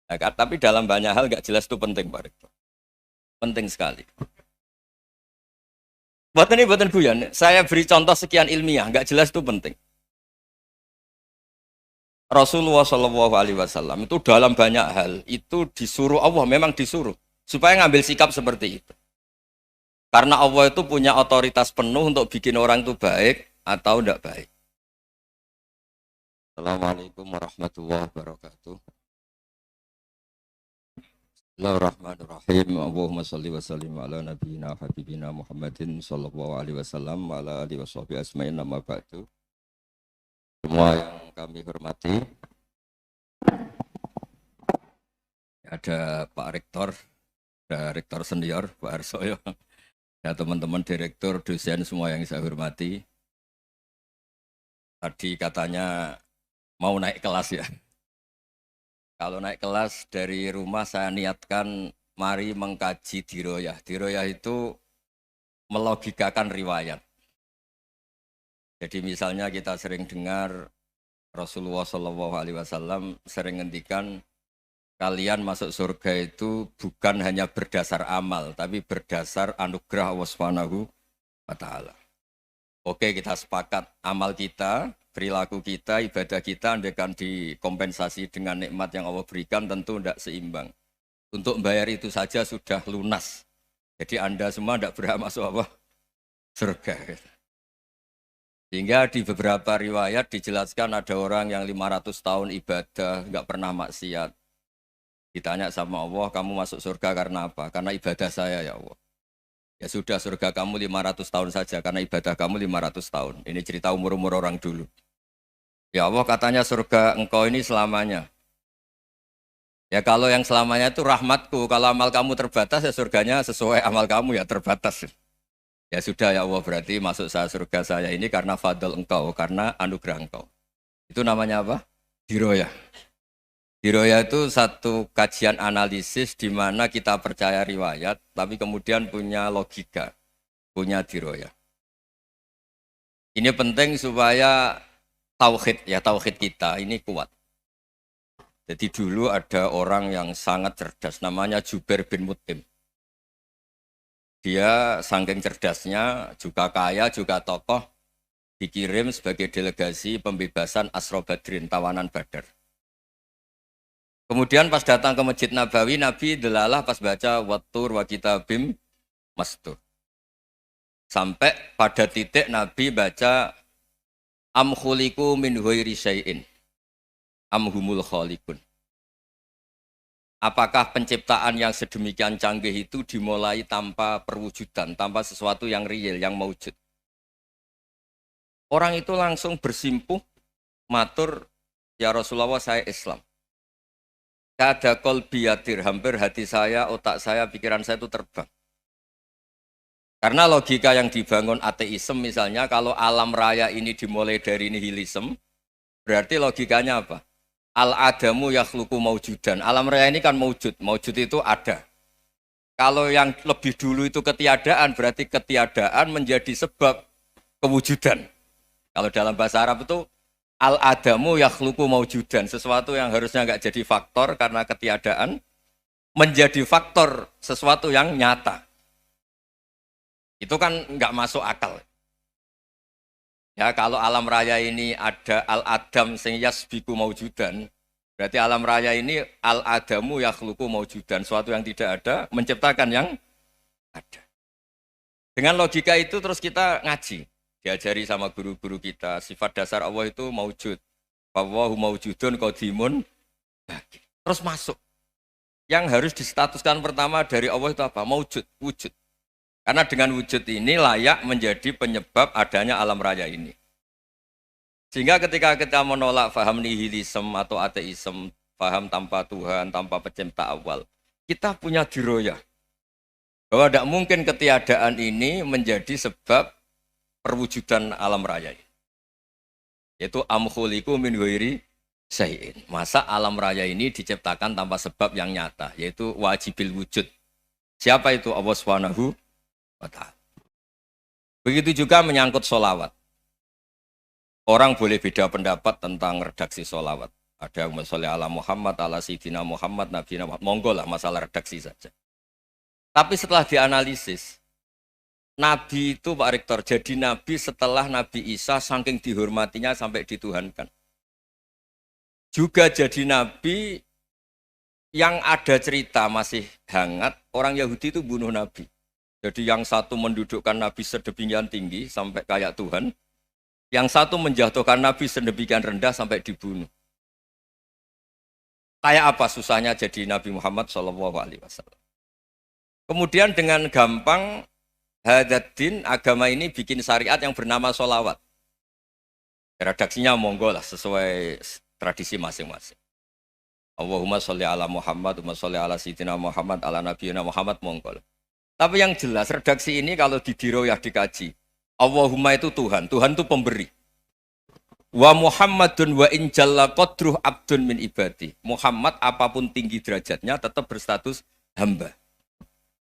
Nah, tapi dalam banyak hal nggak jelas itu penting, Pak Rektor. Penting sekali. Buatan guyon. Saya beri contoh sekian ilmiah, nggak jelas itu penting. Rasulullah Shallallahu Alaihi Wasallam itu dalam banyak hal itu disuruh Allah, memang disuruh supaya ngambil sikap seperti itu. Karena Allah itu punya otoritas penuh untuk bikin orang itu baik atau tidak baik. Assalamualaikum warahmatullahi wabarakatuh. Bismillahirrahmanirrahim. Allahumma shalli wa sallim ala nabiyyina habibina Muhammadin sallallahu alaihi wasallam wa ala alihi washabihi asma'in amma ba'du. Semua yang kami hormati, ada Pak Rektor, ada Rektor Senior Pak Arsoyo, ada teman-teman direktur, dosen semua yang saya hormati. Tadi katanya mau naik kelas ya. Kalau naik kelas dari rumah saya niatkan mari mengkaji diroyah. Diroyah itu melogikakan riwayat. Jadi misalnya kita sering dengar Rasulullah Shallallahu Alaihi Wasallam sering ngendikan kalian masuk surga itu bukan hanya berdasar amal, tapi berdasar anugerah Allah Subhanahu wa Ta'ala. Oke, kita sepakat amal kita, perilaku kita, ibadah kita andaikan dikompensasi dengan nikmat yang Allah berikan tentu tidak seimbang. Untuk membayar itu saja sudah lunas. Jadi Anda semua tidak berhak masuk apa? Surga. Sehingga di beberapa riwayat dijelaskan ada orang yang 500 tahun ibadah, nggak pernah maksiat. Ditanya sama Allah, kamu masuk surga karena apa? Karena ibadah saya ya Allah. Ya sudah, surga kamu 500 tahun saja karena ibadah kamu 500 tahun. Ini cerita umur-umur orang dulu. Ya Allah katanya surga engkau ini selamanya. Ya kalau yang selamanya itu rahmatku. Kalau amal kamu terbatas ya surganya sesuai amal kamu ya terbatas. Ya sudah ya Allah berarti masuk saya surga saya ini karena fadl engkau, karena anugerah engkau. Itu namanya apa? Diroyah. Diroyah itu satu kajian analisis di mana kita percaya riwayat, tapi kemudian punya logika, punya diroyah. Ini penting supaya tauhid kita ini kuat. Jadi dulu ada orang yang sangat cerdas, namanya Jubair bin Mut'im. Dia saking cerdasnya, juga kaya, juga tokoh, dikirim sebagai delegasi pembebasan Asra Badrin, tawanan Badar. Kemudian pas datang ke Masjid Nabawi, Nabi delalah pas baca Wattur wa kitabim mastur. Sampai pada titik Nabi baca Am khuliku min ghairi syai'in am humul khaliqun. Apakah penciptaan yang sedemikian canggih itu dimulai tanpa perwujudan, tanpa sesuatu yang real, yang maujud? Orang itu langsung bersimpuh, matur, ya Rasulullah saya Islam. Kada qalbi yatir, hampir hati saya, otak saya, pikiran saya itu terbang. Karena logika yang dibangun ateisme misalnya, kalau alam raya ini dimulai dari nihilisme, berarti logikanya apa? Al-adamu yakhluqu maujudan. Alam raya ini kan maujud. Maujud itu ada. Kalau yang lebih dulu itu ketiadaan, berarti ketiadaan menjadi sebab kewujudan. Kalau dalam bahasa Arab itu al-adamu yakhluqu maujudan. Sesuatu yang harusnya nggak jadi faktor karena ketiadaan, menjadi faktor sesuatu yang nyata. Itu kan nggak masuk akal. Ya kalau alam raya ini ada al-adam sing yasbiku maujudan, berarti alam raya ini al-adamu yakhluqu maujudan, suatu yang tidak ada menciptakan yang ada. Dengan logika itu terus kita ngaji, diajari sama guru-guru kita, sifat dasar Allah itu maujud. Wallahu maujudun qadimun baqi. Terus masuk. Yang harus distatuskan pertama dari Allah itu apa? Maujud, wujud. Karena dengan wujud ini layak menjadi penyebab adanya alam raya ini. Sehingga ketika kita menolak faham nihilisme atau ateisme, faham tanpa Tuhan, tanpa pencipta awal, kita punya diroyah. Bahwa tidak mungkin ketiadaan ini menjadi sebab perwujudan alam raya ini. Yaitu amkhuliku min ghairi syai'in. Masa alam raya ini diciptakan tanpa sebab yang nyata, yaitu wajibil wujud. Siapa itu? Allah Subhanahu wa Ta'ala. Begitu juga menyangkut sholawat. Orang boleh beda pendapat tentang redaksi sholawat. Ada Allahumma sholli ala Muhammad, ala Sayyidina Muhammad, Nabi Muhammad. Monggo lah masalah redaksi saja. Tapi setelah dianalisis, Nabi itu Pak Rektor jadi Nabi setelah Nabi Isa saking dihormatinya sampai dituhankan. Juga jadi Nabi yang ada cerita masih hangat, orang Yahudi itu bunuh Nabi. Jadi yang satu mendudukkan Nabi sedemikian tinggi sampai kayak Tuhan, yang satu menjatuhkan Nabi sedemikian rendah sampai dibunuh. Kayak apa susahnya jadi Nabi Muhammad SAW. Kemudian dengan gampang Hadaddin agama ini bikin syariat yang bernama sholawat. Redaksinya monggo lah sesuai tradisi masing-masing. Allahumma sholli ala Muhammad, Allahumma sholli ala Sayyidina Muhammad, ala Nabiyina Muhammad, monggo lah. Tapi yang jelas redaksi ini kalau di diroyah dikaji, Allahumma itu Tuhan, Tuhan itu pemberi. Wa Muhammadun wa in jalla qadruh abdun min ibadi. Muhammad apapun tinggi derajatnya tetap berstatus hamba.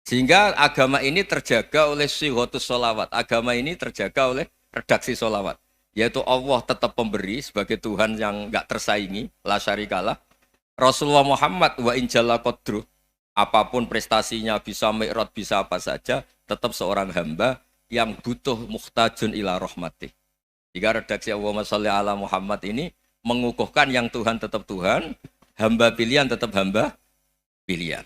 Sehingga agama ini terjaga oleh sighatus sholawat. Agama ini terjaga oleh redaksi sholawat. Yaitu Allah tetap pemberi sebagai Tuhan yang enggak tersaingi, la syarikalah. Rasulullah Muhammad wa in jalla qadruh. Apapun prestasinya bisa mi'raj, bisa apa saja, tetap seorang hamba yang butuh muhtajun ila rahmatih. Jika redaksi Allahumma sholli ala Muhammad ini mengukuhkan yang Tuhan tetap Tuhan, hamba pilihan tetap hamba pilihan.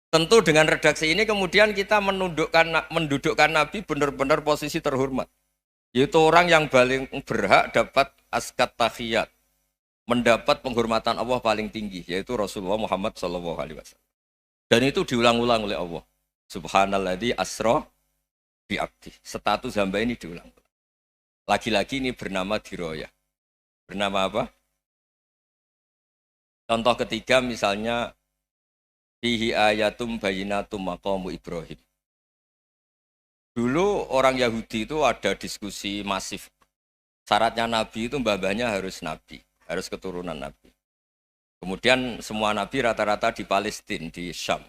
Tentu dengan redaksi ini kemudian kita mendudukkan Nabi benar-benar posisi terhormat. Yaitu orang yang paling berhak dapat askat tahiyat, mendapat penghormatan Allah paling tinggi, yaitu Rasulullah Muhammad SAW. Dan itu diulang-ulang oleh Allah. Subhanalladzi asra bi abdi. Status hamba ini diulang. Lagi-lagi ini bernama diroyah. Bernama apa? Contoh ketiga misalnya fihi ayatum bayinatum maqamu Ibrahim. Dulu orang Yahudi itu ada diskusi masif. Syaratnya Nabi itu mbah-mbahnya harus Nabi, harus keturunan Nabi. Kemudian semua Nabi rata-rata di Palestina, di Syam.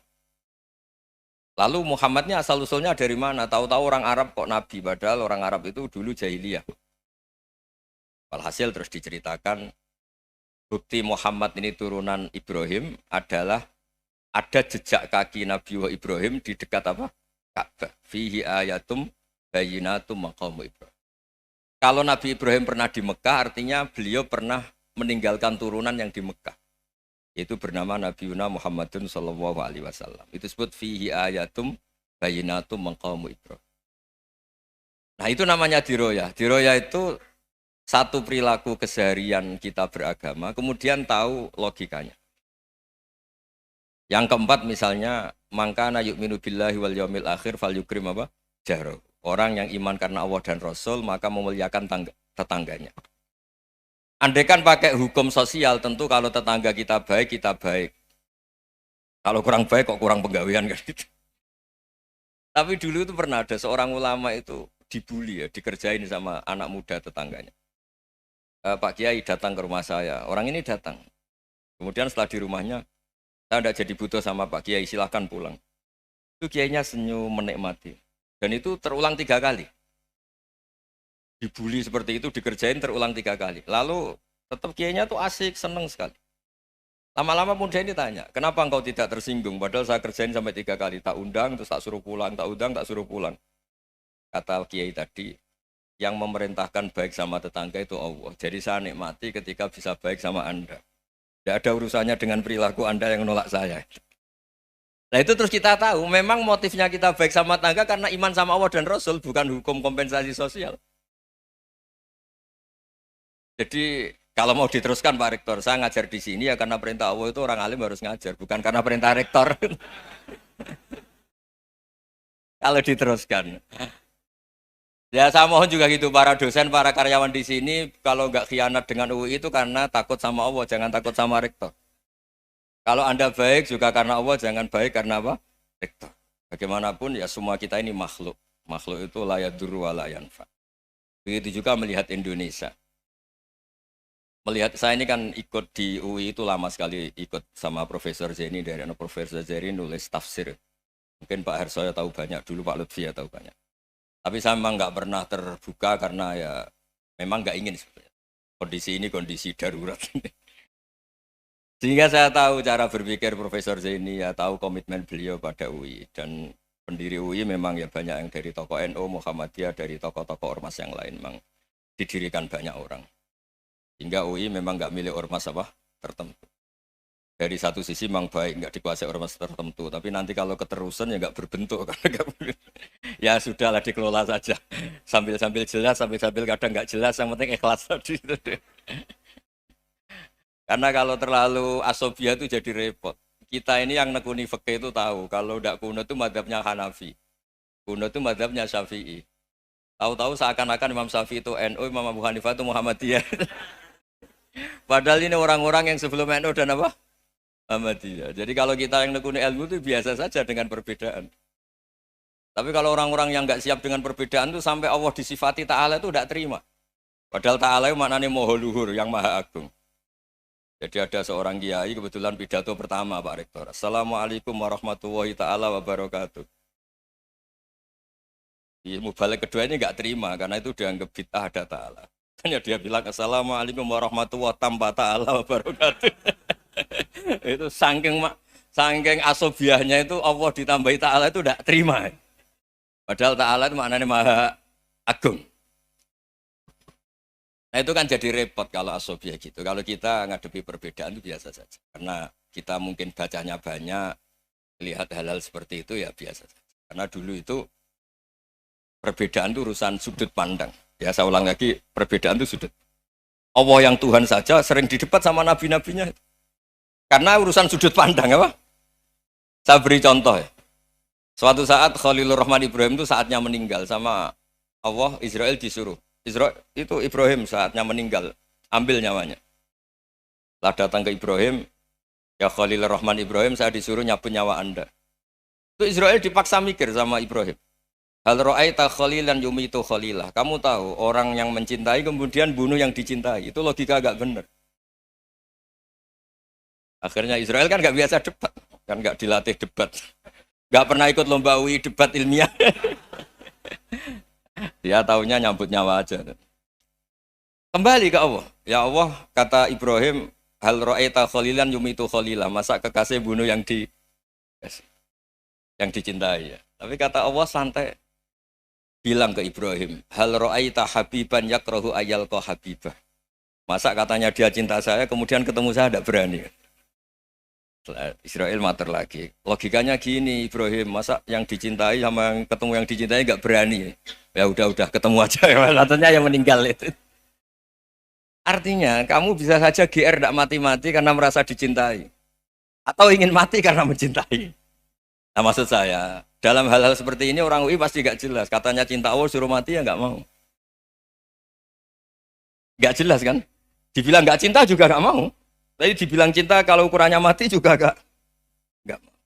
Lalu Muhammadnya asal-usulnya dari mana? Tahu-tahu orang Arab kok Nabi, padahal orang Arab itu dulu jahiliyah. Walhasil terus diceritakan bukti Muhammad ini turunan Ibrahim adalah ada jejak kaki Nabi Ibrahim di dekat apa? Ka'bah. Fihi ayatum bayinatum maqamu Ibrahim. Kalau Nabi Ibrahim pernah di Mekah, artinya beliau pernah meninggalkan turunan yang di Mekah. Itu bernama Nabi Muhammadun sallallahu alaihi wasallam. Itu disebut fihi ayatum bayinatum maqamu Ibrahim. Nah, itu namanya diroyah. Diroyah itu satu perilaku keseharian kita beragama, kemudian tahu logikanya. Yang keempat misalnya, mangkana yu'minu billahi wal yaumil akhir falyukrim apa? Jaro. Orang yang iman karena Allah dan Rasul, maka memuliakan tetangganya. Andaikan pakai hukum sosial, tentu kalau tetangga kita baik, kita baik. Kalau kurang baik, kok kurang penggawean kan gitu. Tapi dulu itu pernah ada seorang ulama itu dibully ya, dikerjain sama anak muda tetangganya. Pak Kiai datang ke rumah saya, orang ini datang. Kemudian setelah di rumahnya, saya tidak jadi butuh sama Pak Kiai, silahkan pulang. Itu Kiainya senyum menikmati. Dan itu terulang 3 kali. Dibully seperti itu, dikerjain terulang 3 kali. Lalu tetap Kiainya tuh asik, seneng sekali. Lama-lama muda ini tanya, kenapa engkau tidak tersinggung? Padahal saya kerjain sampai 3 kali. Tak undang, terus tak suruh pulang, tak undang, tak suruh pulang. Kata Kiai tadi, yang memerintahkan baik sama tetangga itu Allah. Jadi saya nikmati ketika bisa baik sama Anda. Tidak ada urusannya dengan perilaku Anda yang menolak saya. Nah itu terus kita tahu, memang motifnya kita baik sama tetangga karena iman sama Allah dan Rasul, bukan hukum kompensasi sosial. Jadi kalau mau diteruskan Pak Rektor, saya ngajar di sini ya karena perintah Allah itu orang alim harus ngajar, bukan karena perintah Rektor. Kalau diteruskan. Ya saya mohon juga gitu, para dosen, para karyawan di sini, kalau nggak khianat dengan UI itu karena takut sama Allah, jangan takut sama Rektor. Kalau Anda baik juga karena Allah, jangan baik karena apa? Rektor. Bagaimanapun ya semua kita ini makhluk. Makhluk itu la yadurru wa la yanfa. Begitu juga melihat Indonesia. Melihat saya ini kan ikut di UI itu lama sekali, ikut sama Profesor Zeni, dari Profesor Zeni nulis tafsir. Mungkin Pak Harsoyo tahu banyak, dulu Pak Lutfi ya tahu banyak. Tapi saya memang nggak pernah terbuka karena ya memang nggak ingin sebenarnya. Kondisi ini kondisi darurat. Sehingga saya tahu cara berpikir Profesor Zaini, ya tahu komitmen beliau pada UI. Dan pendiri UI memang ya banyak yang dari tokoh NU, Muhammadiyah, dari tokoh-tokoh ormas yang lain. Memang didirikan banyak orang. Hingga UI memang nggak milik ormas apa tertentu. Dari satu sisi memang baik, nggak dikuasai ormas tertentu. Tapi nanti kalau keterusan ya nggak berbentuk. Ya sudahlah dikelola saja. Sambil-sambil jelas, sambil-sambil kadang nggak jelas, yang penting ikhlas tadi. Karena kalau terlalu asobia itu jadi repot. Kita ini yang nekuni fikih itu tahu, kalau tidak kuno itu madhabnya Hanafi. Kuno itu madhabnya Syafi'i. Tahu-tahu seakan-akan Imam Syafi'i itu NU, Imam Abu Hanifah itu Muhammadiyah. Padahal ini orang-orang yang sebelum NU dan apa? Muhammadiyah. Jadi kalau kita yang nekuni ilmu itu biasa saja dengan perbedaan. Tapi kalau orang-orang yang nggak siap dengan perbedaan itu sampai Allah disifati Ta'ala itu tidak terima. Padahal Ta'ala itu maknanya Maha Luhur, yang Maha Agung. Jadi ada seorang kiai kebetulan pidato pertama Pak Rektor. Assalamualaikum warahmatullahi taala wabarakatuh. Ilmu balik kedua ini nggak terima karena itu dianggap bid'ah ada ta'ala. Hanya dia bilang Assalamualaikum warahmatullahi tanpa ta'ala wabarakatuh. Itu saking asobiahnya itu Allah ditambahi ta'ala itu tidak terima. Padahal ta'ala itu maknanya Maha Agung. Nah itu kan jadi repot kalau asobia gitu. Kalau kita ngadepi perbedaan itu biasa saja. Karena kita mungkin bacanya banyak, lihat hal-hal seperti itu ya biasa saja. Karena dulu itu perbedaan itu urusan sudut pandang. Ya saya ulang lagi, perbedaan itu sudut. Allah yang Tuhan saja sering didebat sama nabi-nabinya. Karena urusan sudut pandang apa? Saya beri contoh ya. Suatu saat Khalilur Rahman Ibrahim itu saatnya meninggal sama Allah, Israel disuruh. Itu Ibrahim saatnya meninggal, ambil nyawanya. Setelah datang ke Ibrahim, ya Khalilur Rahman Ibrahim, saya disuruh nyabut nyawa Anda. Itu Israel dipaksa mikir sama Ibrahim. Hal ra'aita khalilan yumitu khalilah. Kamu tahu orang yang mencintai kemudian bunuh yang dicintai. Itu logika agak benar. Akhirnya Israel kan nggak biasa debat, kan nggak dilatih debat, nggak pernah ikut lomba UI debat ilmiah. Dia taunya nyambut nyawa aja. Kembali ke Allah. Ya Allah, kata Ibrahim, hal ra'aita khalilan yumitu khalilah. Masa kekasih bunuh yang dicintai ya. Tapi kata Allah santai. Bilang ke Ibrahim, hal ra'aita habiban yakrahu ayyalqa habibah. Masa katanya dia cinta saya, kemudian ketemu saya tidak berani. Israel mater lagi. Logikanya gini Ibrahim, masa yang dicintai sama yang ketemu yang dicintai nggak berani. Ya udah ketemu aja. Katanya yang meninggal itu. Artinya kamu bisa saja GR tidak mati-mati karena merasa dicintai. Atau ingin mati karena mencintai. Nah maksud saya, dalam hal-hal seperti ini orang UI pasti nggak jelas. Katanya cinta Allah suruh mati ya nggak mau. Nggak jelas kan? Dibilang nggak cinta juga nggak mau. Tapi dibilang cinta kalau ukurannya mati juga nggak mau.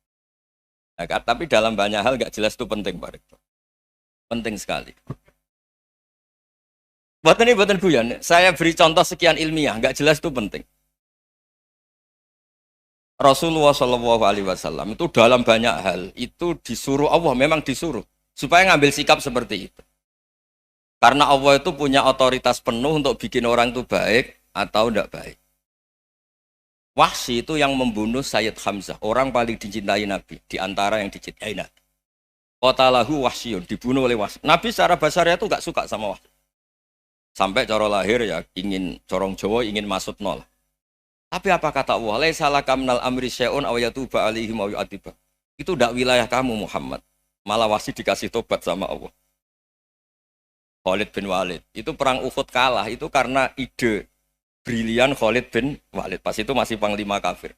Nah, tapi dalam banyak hal nggak jelas itu penting Pak Rektor. Penting sekali. Buatan guyon. Saya beri contoh sekian ilmiah, nggak jelas itu penting. Rasulullah Shallallahu Alaihi Wasallam itu dalam banyak hal itu disuruh Allah, memang disuruh supaya ngambil sikap seperti itu. Karena Allah itu punya otoritas penuh untuk bikin orang itu baik atau tidak baik. Wahsy itu yang membunuh Sayyid Hamzah, orang paling dicintai Nabi, di antara yang dicintai Nabi. Qatalahu Wahsyun, dibunuh oleh Wahsy. Nabi secara basarnya itu gak suka sama Wahsy. Sampai cara lahir ya ingin, corong Jawa ingin masuk nol. Tapi apa kata Allah? Laisa laka minal amri syai'un aw yatuba alaihim aw yu'adziba. Itu tidak wilayah kamu Muhammad. Malah Wahsy dikasih tobat sama Allah. Khalid bin Walid. Itu perang Uhud kalah, itu karena ide brilian Khalid bin Walid. Pas itu masih panglima kafir.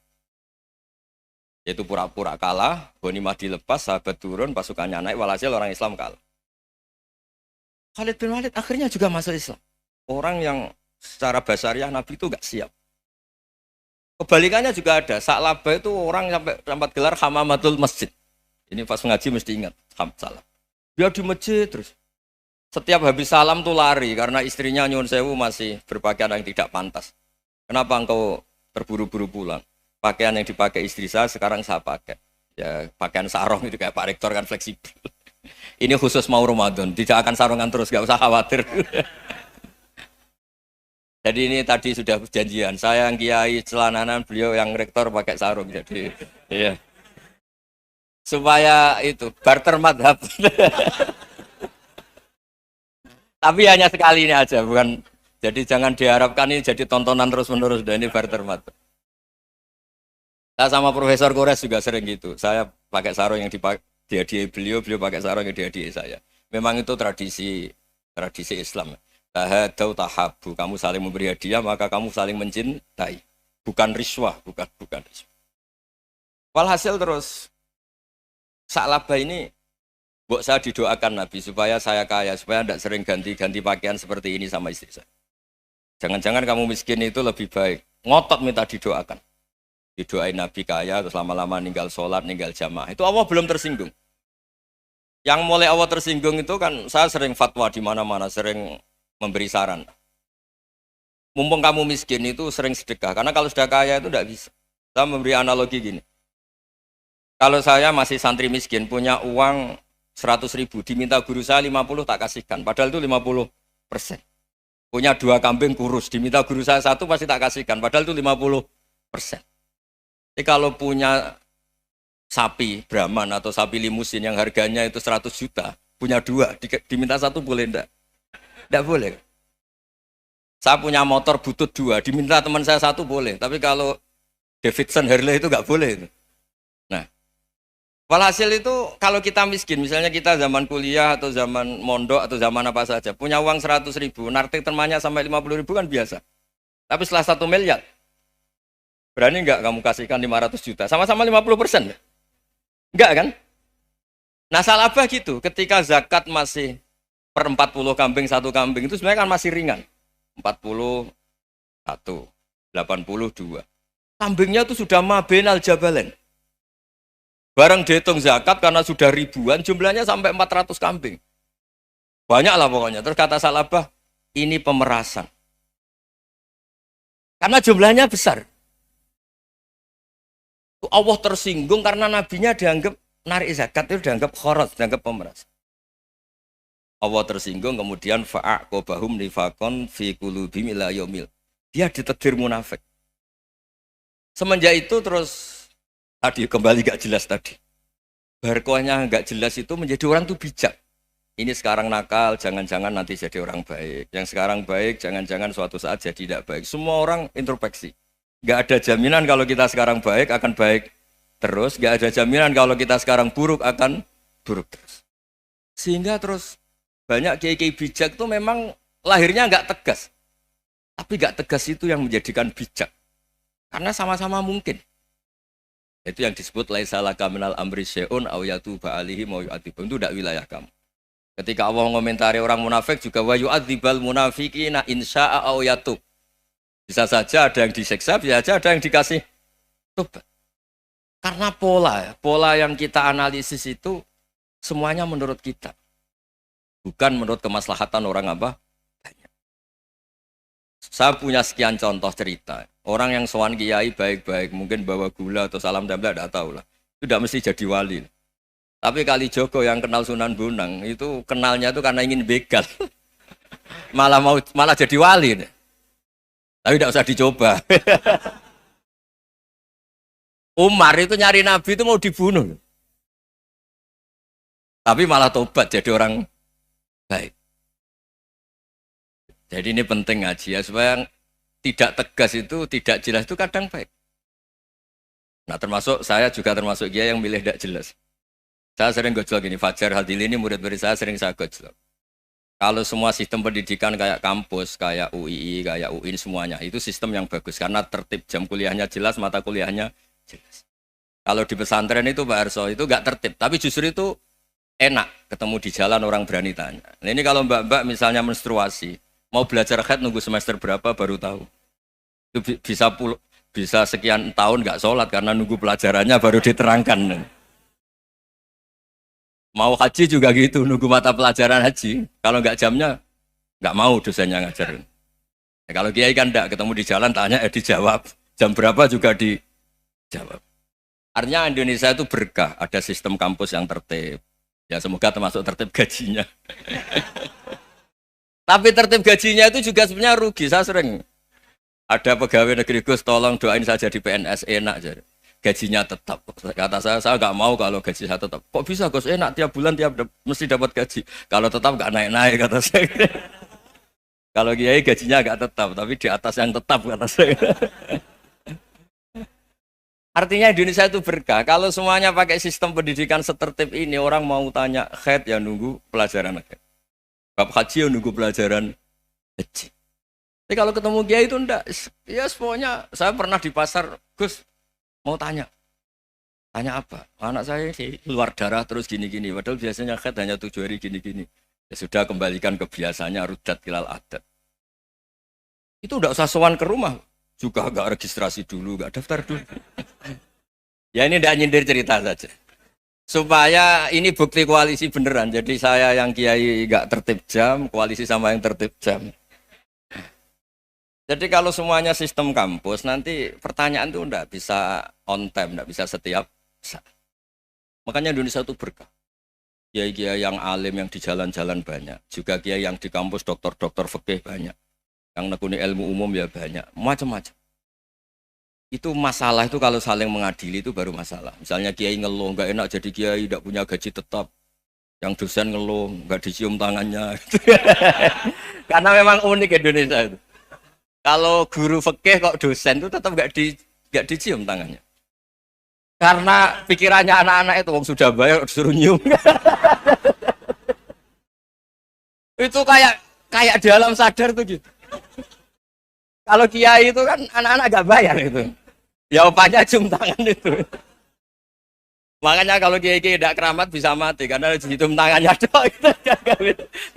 Yaitu pura-pura kalah, ghanimah dilepas, sahabat turun, pasukannya naik, walhasil orang Islam kalah. Khalid bin Walid akhirnya juga masuk Islam. Orang yang secara basariah Nabi itu gak siap. Kebalikannya juga ada. Sa'labah itu orang sampai gelar hamamatul masjid. Ini pas ngaji mesti ingat. Salam. Dia di masjid terus. Setiap habis salam tuh lari karena istrinya nyuwun sewu masih berpakaian yang tidak pantas. Kenapa engkau terburu-buru pulang? Pakaian yang dipakai istri saya sekarang saya pakai. Ya pakaian sarung itu kayak Pak Rektor kan fleksibel. Ini khusus mau Ramadan, tidak akan sarungan terus, gak usah khawatir. Jadi ini tadi sudah perjanjian. Saya yang kiai celananan, beliau yang rektor pakai sarung. Jadi iya. Supaya itu barter madhab. Tapi hanya sekali ini aja, bukan. Jadi jangan diharapkan ini jadi tontonan terus-menerus. Dan ini barter madhab. Saya sama Profesor Kores juga sering gitu. Saya pakai sarung yang dihadiahi beliau, beliau pakai sarung yang dihadiahi saya. Memang itu tradisi Islam. Tahadau tahabu, kamu saling memberi hadiah maka kamu saling mencintai. Bukan riswah, bukan riswah. Walhasil terus Sa'labah ini mbok saya didoakan Nabi supaya saya kaya, supaya tidak sering ganti-ganti pakaian seperti ini sama istri saya. Jangan-jangan kamu miskin itu lebih baik. Ngotot minta didoakan. Didoain Nabi kaya, terus lama-lama ninggal sholat, ninggal jamaah. Itu Allah belum tersinggung. Yang mulai Allah tersinggung itu kan saya sering fatwa di mana-mana, sering memberi saran. Mumpung kamu miskin itu sering sedekah, karena kalau sudah kaya itu tidak bisa. Saya memberi analogi gini. Kalau saya masih santri miskin, punya uang 100.000, diminta guru saya 50 tak kasihkan, padahal itu 50%. Punya 2 kambing kurus, diminta guru saya 1 pasti tak kasihkan, padahal itu 50%. Jadi kalau punya sapi Brahman atau sapi limusin yang harganya itu 100 juta, punya 2, diminta 1 boleh enggak? Enggak boleh. Saya punya motor butut 2, diminta teman saya 1 boleh, tapi kalau Davidson Harley itu enggak boleh itu. Nah, walhasil itu kalau kita miskin, misalnya kita zaman kuliah atau zaman mondok atau zaman apa saja, punya uang 100.000, nartik temannya sampai 50.000 kan biasa. Tapi setelah 1 miliar, berani enggak kamu kasihkan 500 juta? Sama-sama 50%. Enggak kan? Nah Sa'labah gitu, ketika zakat masih per 40 kambing 1 kambing itu sebenarnya kan masih ringan. 41, 82. Kambingnya itu sudah mabenal jabalen. Barang dihitung zakat karena sudah ribuan, jumlahnya sampai 400 kambing. Banyak lah pokoknya. Terus kata Sa'labah, ini pemerasan. Karena jumlahnya besar. Allah tersinggung karena nabinya dianggap narik zakat itu dianggap khorot, dianggap pemeras. Allah tersinggung kemudian fa'aqobahum nifakon fi qulubihim ila yaumil. Dia ditetir munafik. Semenjak itu terus tadi kembali gak jelas tadi. Barkohnya gak jelas itu menjadi orang tuh bijak. Ini sekarang nakal, jangan-jangan nanti jadi orang baik. Yang sekarang baik, jangan-jangan suatu saat jadi tidak baik. Semua orang introspeksi. Gak ada jaminan kalau kita sekarang baik akan baik terus. Gak ada jaminan kalau kita sekarang buruk akan buruk terus. Sehingga terus banyak kiai-kiai bijak itu memang lahirnya gak tegas. Tapi gak tegas itu yang menjadikan bijak. Karena sama-sama mungkin. Itu yang disebut laisa laka minal amri syai'un aw yatuba alaihi wa yu'adzibum. Itu tidak wilayah kamu. Ketika Allah mengomentari orang munafik juga wa yu'adzibal munafiqina insya'a aw yatub. Bisa saja ada yang diseksa, bisa saja ada yang dikasih tobat. Karena pola yang kita analisis itu semuanya menurut kita. Bukan menurut kemaslahatan orang apa? Banyak. Saya punya sekian contoh cerita. Orang yang sowan kiai baik-baik, mungkin bawa gula atau salam tempel, tidak tahu lah. Itu tidak mesti jadi wali. Tapi Kalijogo yang kenal Sunan Bonang, itu kenalnya itu karena ingin begal. malah jadi wali. Tapi tidak usah dicoba. Umar itu nyari Nabi itu mau dibunuh. Tapi malah tobat jadi orang baik. Jadi ini penting ngaji ya, supaya tidak tegas itu, tidak jelas itu kadang baik. Nah termasuk saya juga termasuk dia yang milih tidak jelas. Saya sering gojlok gini, Fajar Hadili ini murid-murid saya sering saya gojlok. Kalau semua sistem pendidikan kayak kampus, kayak UII, kayak UIN semuanya, itu sistem yang bagus. Karena tertib jam kuliahnya jelas, mata kuliahnya jelas. Kalau di pesantren itu Pak Arso, itu nggak tertib. Tapi justru itu enak, ketemu di jalan orang berani tanya. Nah ini kalau mbak-mbak misalnya menstruasi, mau belajar haid nunggu semester berapa baru tahu. Itu bisa sekian tahun nggak sholat karena nunggu pelajarannya baru diterangkan. Mau haji juga gitu, nunggu mata pelajaran haji. Kalau nggak jamnya, nggak mau dosennya ngajar. Ya, kalau kiai kan enggak, ketemu di jalan, tanya, dijawab. Jam berapa juga dijawab. Artinya Indonesia itu berkah, ada sistem kampus yang tertib. Ya semoga termasuk tertib gajinya. Tapi tertib gajinya itu juga sebenarnya rugi. Saya sering Ada pegawai negeri Gus, tolong doain saja di PNS enak jadi. Gajinya tetap. Kata saya nggak mau kalau gaji saya tetap. Kok bisa Gus enak tiap bulan mesti dapat gaji. Kalau tetap nggak naik-naik kata saya. Kalau kiai gajinya nggak tetap, tapi di atas yang tetap kata saya. Artinya Indonesia itu berkah. Kalau semuanya pakai sistem pendidikan setertib ini, orang mau tanya khed ya nunggu pelajaran khed. Bab haji ya nunggu pelajaran haji. Tapi kalau ketemu kiai itu enggak. Ya pokoknya saya pernah di pasar, Gus mau tanya. Tanya apa? Anak saya sih keluar darah terus gini-gini. Padahal biasanya khed hanya 7 hari gini-gini. Ya sudah kembalikan ke biasanya rudat kilal adat. Itu enggak usah sowan ke rumah. Juga enggak registrasi dulu, enggak daftar dulu. Ya ini enggak nyindir cerita saja. Supaya ini bukti koalisi beneran. Jadi saya yang kiai enggak tertib jam, koalisi sama yang tertib jam. Jadi kalau semuanya sistem kampus, nanti pertanyaan itu enggak bisa on time, enggak bisa setiap saat. Makanya Indonesia itu berkah. Kiai-kiai yang alim yang di jalan-jalan banyak. Juga kiai yang di kampus dokter-dokter fikih banyak. Yang nekuni ilmu umum ya banyak. Macam-macam. Itu masalah itu kalau saling mengadili itu baru masalah. Misalnya kiai ngeluh, enggak enak jadi kiai, enggak punya gaji tetap. Yang dosen ngeluh, enggak dicium tangannya. Karena memang unik Indonesia itu. Kalau guru fikih kok dosen itu tetap enggak dicium tangannya. Karena pikirannya anak-anak itu wong sudah bayar disuruh nyium. Itu kayak di alam sadar tuh gitu. Kalau kiai itu kan anak-anak gak bayar itu. Ya upahnya cium tangan itu. Makanya kalau kiai-kiai tidak keramat bisa mati karena cium tangannya doang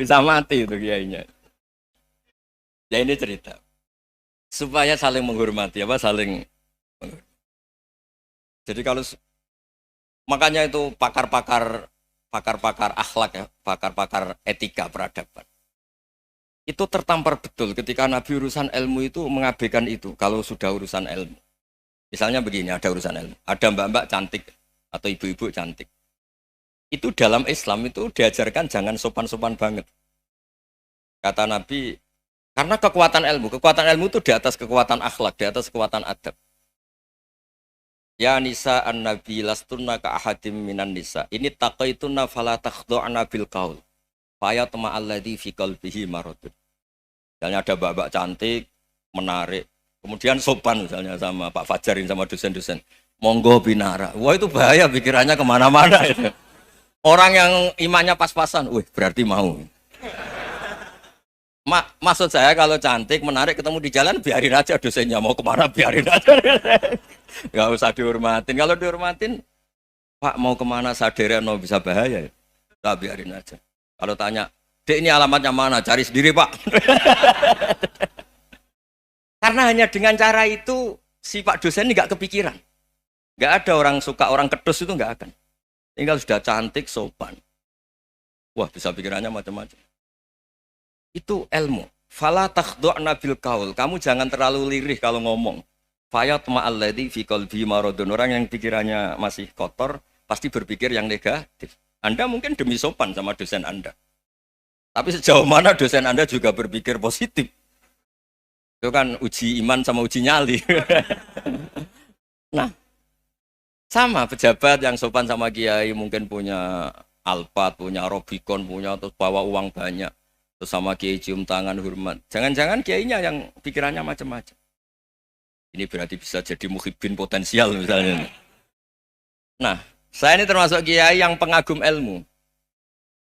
bisa mati itu kiainya. Ya ini cerita. Supaya saling menghormati saling menghormati. Jadi kalau makanya itu pakar-pakar akhlak ya, pakar-pakar etika peradaban. Itu tertampar betul ketika Nabi urusan ilmu itu mengabaikan itu kalau sudah urusan ilmu. Misalnya begini, ada urusan ilmu, ada mbak-mbak cantik atau ibu-ibu cantik. Itu dalam Islam itu diajarkan jangan sopan-sopan banget. Kata Nabi, karena kekuatan ilmu itu di atas kekuatan akhlak, di atas kekuatan adab. Ya nisa an-nabi lastunna ka ahadim minan nisa. Ini taqaitunna fala takhdu'na bil qaul. Fayatma alladzi fi qalbihi maradun. Misalnya ada mbak-mbak cantik, menarik, kemudian sopan misalnya sama Pak Fajarin sama dosen-dosen. Monggo binara. Wah itu bahaya pikirannya kemana-mana itu. Orang yang imannya pas-pasan, wih berarti mau. Maksud saya kalau cantik, menarik ketemu di jalan biarin aja dosennya mau kemana biarin aja. Gak usah dihormatin. Kalau dihormatin, Pak mau kemana sadar no bisa bahaya. Nah, biarin aja. Kalau tanya, Dek ini alamatnya mana? Cari sendiri Pak. Karena hanya dengan cara itu si Pak dosen ini gak kepikiran. Gak ada orang suka orang kedus itu gak akan. Tinggal sudah cantik, sopan. Wah bisa pikirannya macam-macam. Itu ilmu. Fala takhdu'na bil qaul. Kamu jangan terlalu lirih kalau ngomong. Fayatma alladzi fi qalbi maradun. Orang yang pikirannya masih kotor pasti berpikir yang negatif. Anda mungkin demi sopan sama dosen Anda. Tapi sejauh mana dosen Anda juga berpikir positif. Itu kan uji iman sama uji nyali. Nah, sama pejabat yang sopan sama kiai mungkin punya Alphard, punya Robicon, punya terus bawa uang banyak. Terus sama kiai cium tangan hormat. Jangan-jangan kiainya yang pikirannya macam-macam. Ini berarti bisa jadi muhibbin potensial misalnya. Nah, saya ini termasuk kiai yang pengagum ilmu.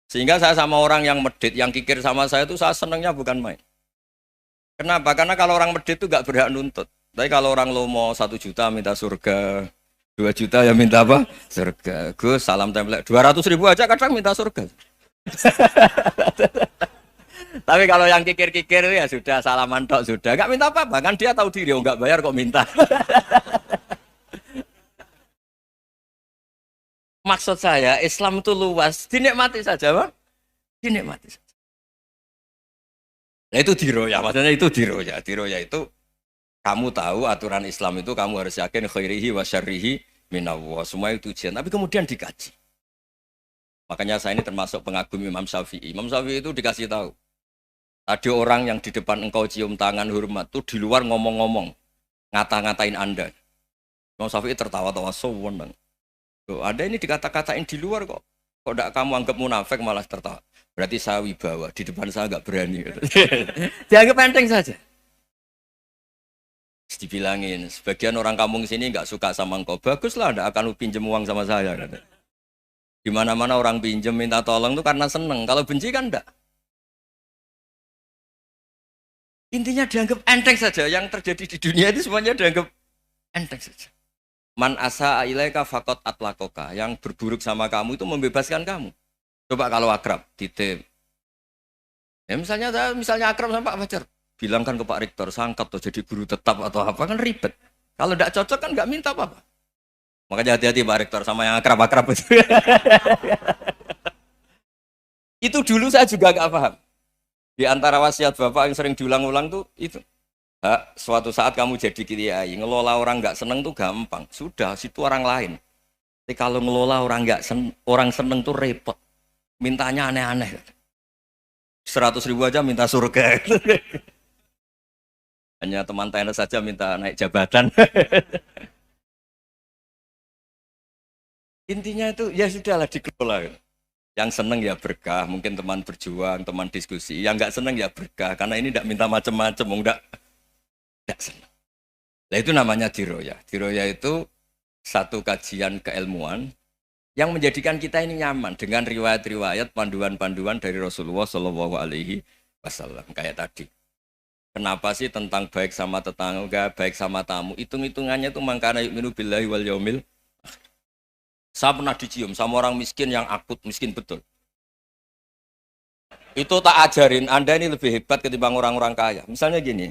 Sehingga saya sama orang yang medit, yang kikir sama saya itu saya senangnya bukan main. Kenapa? Karena kalau orang medit itu gak berhak nuntut. Tapi kalau orang lomo 1 juta minta surga, 2 juta ya minta apa? Surga. Gus, salam template. 200.000 aja kadang minta surga. Tapi kalau yang kikir-kikir ya sudah salaman tok sudah. Enggak minta apa-apa, kan dia tahu diri, enggak bayar kok minta. Maksud saya, Islam itu luas, dinikmati saja, Bang. Dinikmati saja. Nah itu diroya, maksudnya itu diroya. Diroya itu kamu tahu aturan Islam itu kamu harus yakin khairihi wa syarrihi minallah. Semua itu ujian, tapi kemudian dikaji. Makanya saya ini termasuk pengagum Imam Syafi'i. Imam Syafi'i itu dikasih tahu. Ada orang yang di depan engkau cium tangan hormat tuh di luar ngomong-ngomong, ngata-ngatain Anda. Imam Syafi'i tertawa-tawa sewenang. Tuh, Anda ini dikata-katain di luar kok. Kok tidak kamu anggap munafik malah tertawa. Berarti saya wibawa, di depan saya nggak berani. Dianggap enteng saja. Dibilangin, sebagian orang kampung sini nggak suka sama engkau. Baguslah, tidak akan pinjam uang sama saya. Di mana-mana orang pinjam minta tolong itu karena seneng. Kalau benci kan enggak. Intinya dianggap enteng saja. Yang terjadi di dunia itu semuanya dianggap enteng saja. Man asa ilaika fakot atlakoka. Yang berburuk sama kamu itu membebaskan kamu. Coba kalau akrab, titip. Ya misalnya akrab sama Pak Fajar. Bilang kan ke Pak Rektor, sangkat tuh jadi guru tetap atau apa, kan ribet. Kalau tidak cocok kan nggak minta apa-apa. Makanya hati-hati Pak Rektor sama yang akrab-akrab itu. Itu dulu saya juga nggak paham. Di antara wasiat Bapak yang sering diulang-ulang tuh itu. Suatu saat kamu jadi kiai, ngelola orang nggak seneng tuh gampang. Sudah, situ orang lain. Tapi kalau ngelola orang nggak orang seneng tuh repot. Mintanya aneh-aneh. 100.000 aja minta surga. Hanya teman tenis saja minta naik jabatan. Intinya itu ya sudahlah dikelola. Yang seneng ya berkah, mungkin teman berjuang, teman diskusi. Yang nggak seneng ya berkah, karena ini tidak minta macam-macam, enggak seneng. Nah itu namanya diroya. Diroya itu satu kajian keilmuan yang menjadikan kita ini nyaman dengan riwayat-riwayat, panduan-panduan dari Rasulullah Shallallahu Alaihi Wasallam. Kayak tadi. Kenapa sih tentang baik sama tetangga, baik sama tamu? Hitung-hitungannya itu mangkana yu'minu billahi wal yaumil. Saya pernah dicium sama orang miskin yang akut, miskin betul. Itu tak ajarin, Anda ini lebih hebat ketimbang orang-orang kaya. Misalnya gini,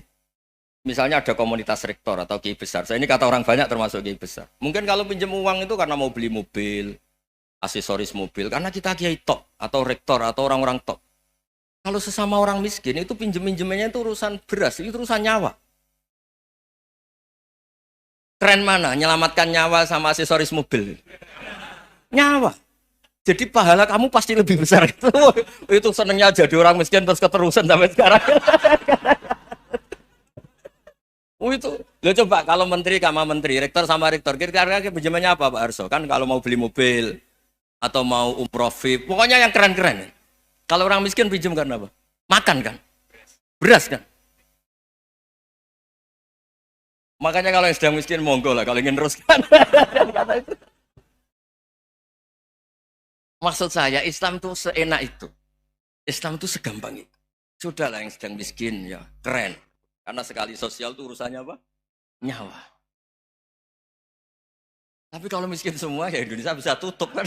misalnya ada komunitas rektor atau kiai besar. Saya ini kata orang banyak termasuk kiai besar. Mungkin kalau pinjam uang itu karena mau beli mobil, aksesoris mobil, karena kita kiai top atau rektor atau orang-orang top. Kalau sesama orang miskin itu pinjem-pinjemannya itu urusan beras, itu urusan nyawa. Tren mana? Menyelamatkan nyawa sama aksesoris mobil. Nyawa. Jadi pahala kamu pasti lebih besar. Itu senengnya jadi orang miskin terus keterusan sampai sekarang. Itu. Lo coba kalau menteri sama menteri, rektor sama rektor, kira-kira pinjamannya apa Pak Arso? Kan kalau mau beli mobil atau mau umroh VIP, pokoknya yang keren-keren. Kalau orang miskin pinjam karena apa? Makan kan? Beras kan? Makanya kalau yang sedang miskin monggo lah kalau ingin teruskan. Maksud saya Islam itu seenak itu. Islam itu segampang itu. Sudahlah yang sedang miskin ya keren. Karena sekali sosial itu urusannya apa? Nyawa. Tapi kalau miskin semua ya Indonesia bisa tutup kan.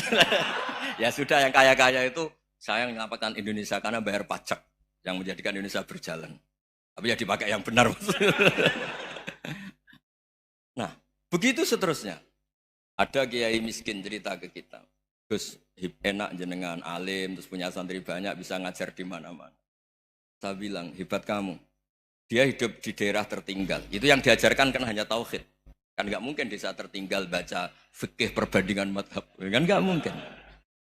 Ya sudah yang kaya-kaya itu saya menyelamatkan Indonesia karena bayar pajak yang menjadikan Indonesia berjalan. Tapi ya dipakai yang benar. Nah, begitu seterusnya. Ada kiai miskin cerita ke kita. Gus, enak jenengan alim, terus punya santri banyak, bisa ngajar di mana-mana. Saya bilang, hebat kamu. Dia hidup di daerah tertinggal. Itu yang diajarkan kan hanya tauhid. Kan nggak mungkin desa tertinggal baca fikih perbandingan madhab. Kan nggak mungkin.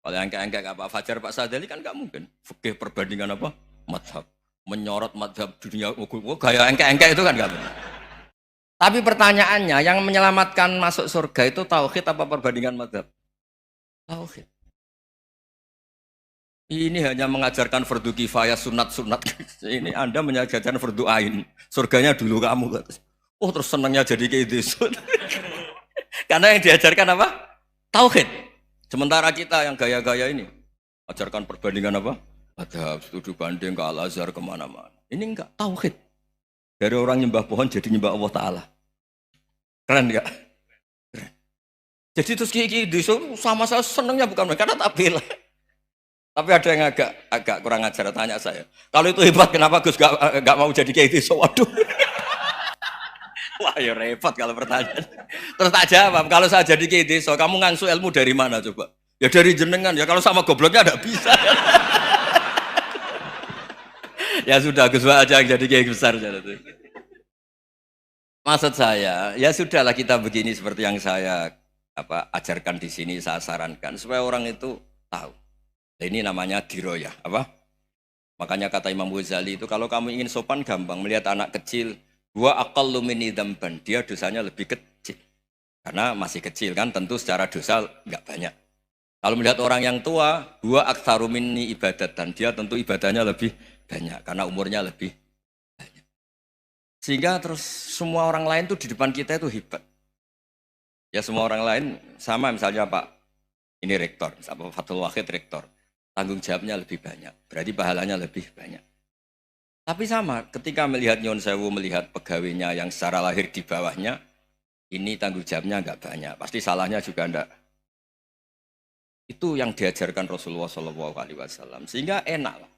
Kalau yang kayak Pak Fajar, Pak Sadali kan nggak mungkin. Fikih perbandingan apa? Madhab. Menyorot madhab dunia. Gaya engkek-engkek itu kan nggak mungkin. Tapi pertanyaannya, yang menyelamatkan masuk surga itu tauhid apa perbandingan madhab? Tauhid. Ini hanya mengajarkan fardu kifayah, sunat-sunat. Ini Anda mengajarkan fardu ain. Surganya dulu kamu. Oh terus senangnya jadi kayak gitu. Karena yang diajarkan apa? Tauhid. Sementara kita yang gaya-gaya ini. Ajarkan perbandingan apa? Madhab, studi banding ke Al-Azhar kemana-mana. Ini enggak, tauhid. Dari orang nyembah pohon jadi nyembah Allah Ta'ala. Keren enggak? Jadi terus kiai sama saya senangnya bukan karena tak bela. Tapi ada yang agak kurang ajar tanya saya. Kalau itu hebat kenapa Gus gak mau jadi kiai desa? Waduh. Wah ya repot kalau pertanyaan. Terus tak jawab, kalau saya jadi kiai desa, kamu ngangsu ilmu dari mana coba? Ya dari jenengan. Ya kalau sama gobloknya ada bisa. Ya sudah Gus aja yang jadi kiai besar. Maksud saya, ya sudahlah kita begini seperti yang saya ajarkan di sini, saya sarankan supaya orang itu tahu. Nah, ini namanya diroyah, apa? Makanya kata Imam Ghazali itu kalau kamu ingin sopan gampang melihat anak kecil, gua aqallu minni dzamban, dia dosanya lebih kecil. Karena masih kecil kan tentu secara dosa enggak banyak. Kalau melihat orang yang tua, gua aktsaru minni ibadatan, dia tentu ibadahnya lebih banyak karena umurnya lebih banyak. Sehingga terus semua orang lain tuh di depan kita itu hebat. Ya semua orang lain sama misalnya Pak ini rektor, Pak Fathul Wahid rektor. Tanggung jawabnya lebih banyak, berarti pahalanya lebih banyak. Tapi sama, ketika melihat Nyon Sewu, melihat pegawainya yang secara lahir di bawahnya, ini tanggung jawabnya enggak banyak, pasti salahnya juga enggak. Itu yang diajarkan Rasulullah SAW, sehingga enak lah.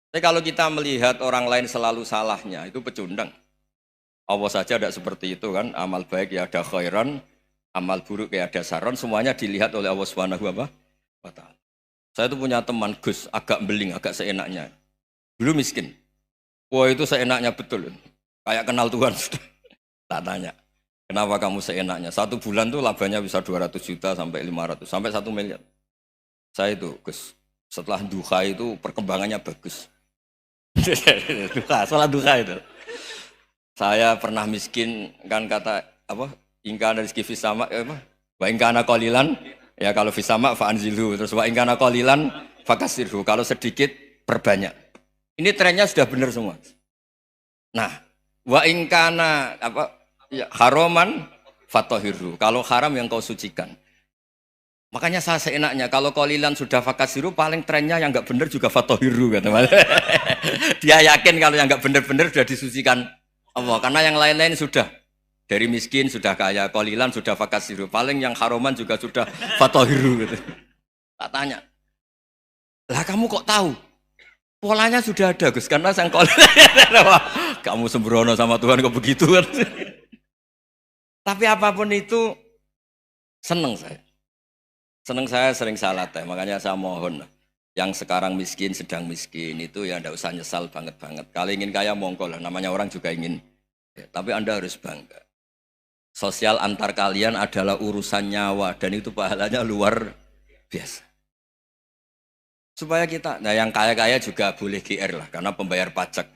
Tapi kalau kita melihat orang lain selalu salahnya, itu pecundang. Allah saja tidak seperti itu kan, amal baik ya ada khairan, amal buruk ya ada saron, semuanya dilihat oleh Allah Subhanahu wa Ta'ala. Saya tuh punya teman Gus, agak beling, agak seenaknya. Dulu miskin. Wah itu seenaknya betul. Kayak kenal Tuhan sudah. Tak tanya, kenapa kamu seenaknya? 1 bulan tuh labanya bisa 200 juta sampai 500, sampai 1 miliar. Saya itu Gus, setelah duha itu perkembangannya bagus. Setelah duha itu. Saya pernah miskin, kan kata, apa, ingka dari rezeki fisama, apa? Wa ingkana qalilan. Ya kalau fisama fa'anzilhu, terus wa ingkana qalilan fakasirhu, kalau sedikit perbanyak. Ini trennya sudah benar semua. Nah, wa ingkana apa ya, haroman fatohirhu, kalau haram yang kau sucikan. Makanya saya seenaknya kalau qalilan sudah fakasiru, paling trennya yang enggak benar juga fatohirhu kata Mas. Dia yakin kalau yang enggak benar-benar sudah disucikan Allah, karena yang lain-lain sudah. Dari miskin sudah kaya, qalilan sudah fakasiru, paling yang haroman juga sudah fatohiru gitu. Tak tanya, lah kamu kok tahu? Polanya sudah ada Gus, karena sang qalilan. Kamu sembrono sama Tuhan kok begitu kan? Tapi apapun itu seneng saya. Seneng saya sering salah teh, makanya saya mohon yang sekarang miskin, sedang miskin itu ya ndak usah nyesal banget-banget. Kalau ingin kaya monggo lah, namanya orang juga ingin. Ya, tapi Anda harus bangga. Sosial antar kalian adalah urusan nyawa dan itu pahalanya luar biasa. Supaya kita, nah yang kaya-kaya juga boleh GR lah karena pembayar pajak.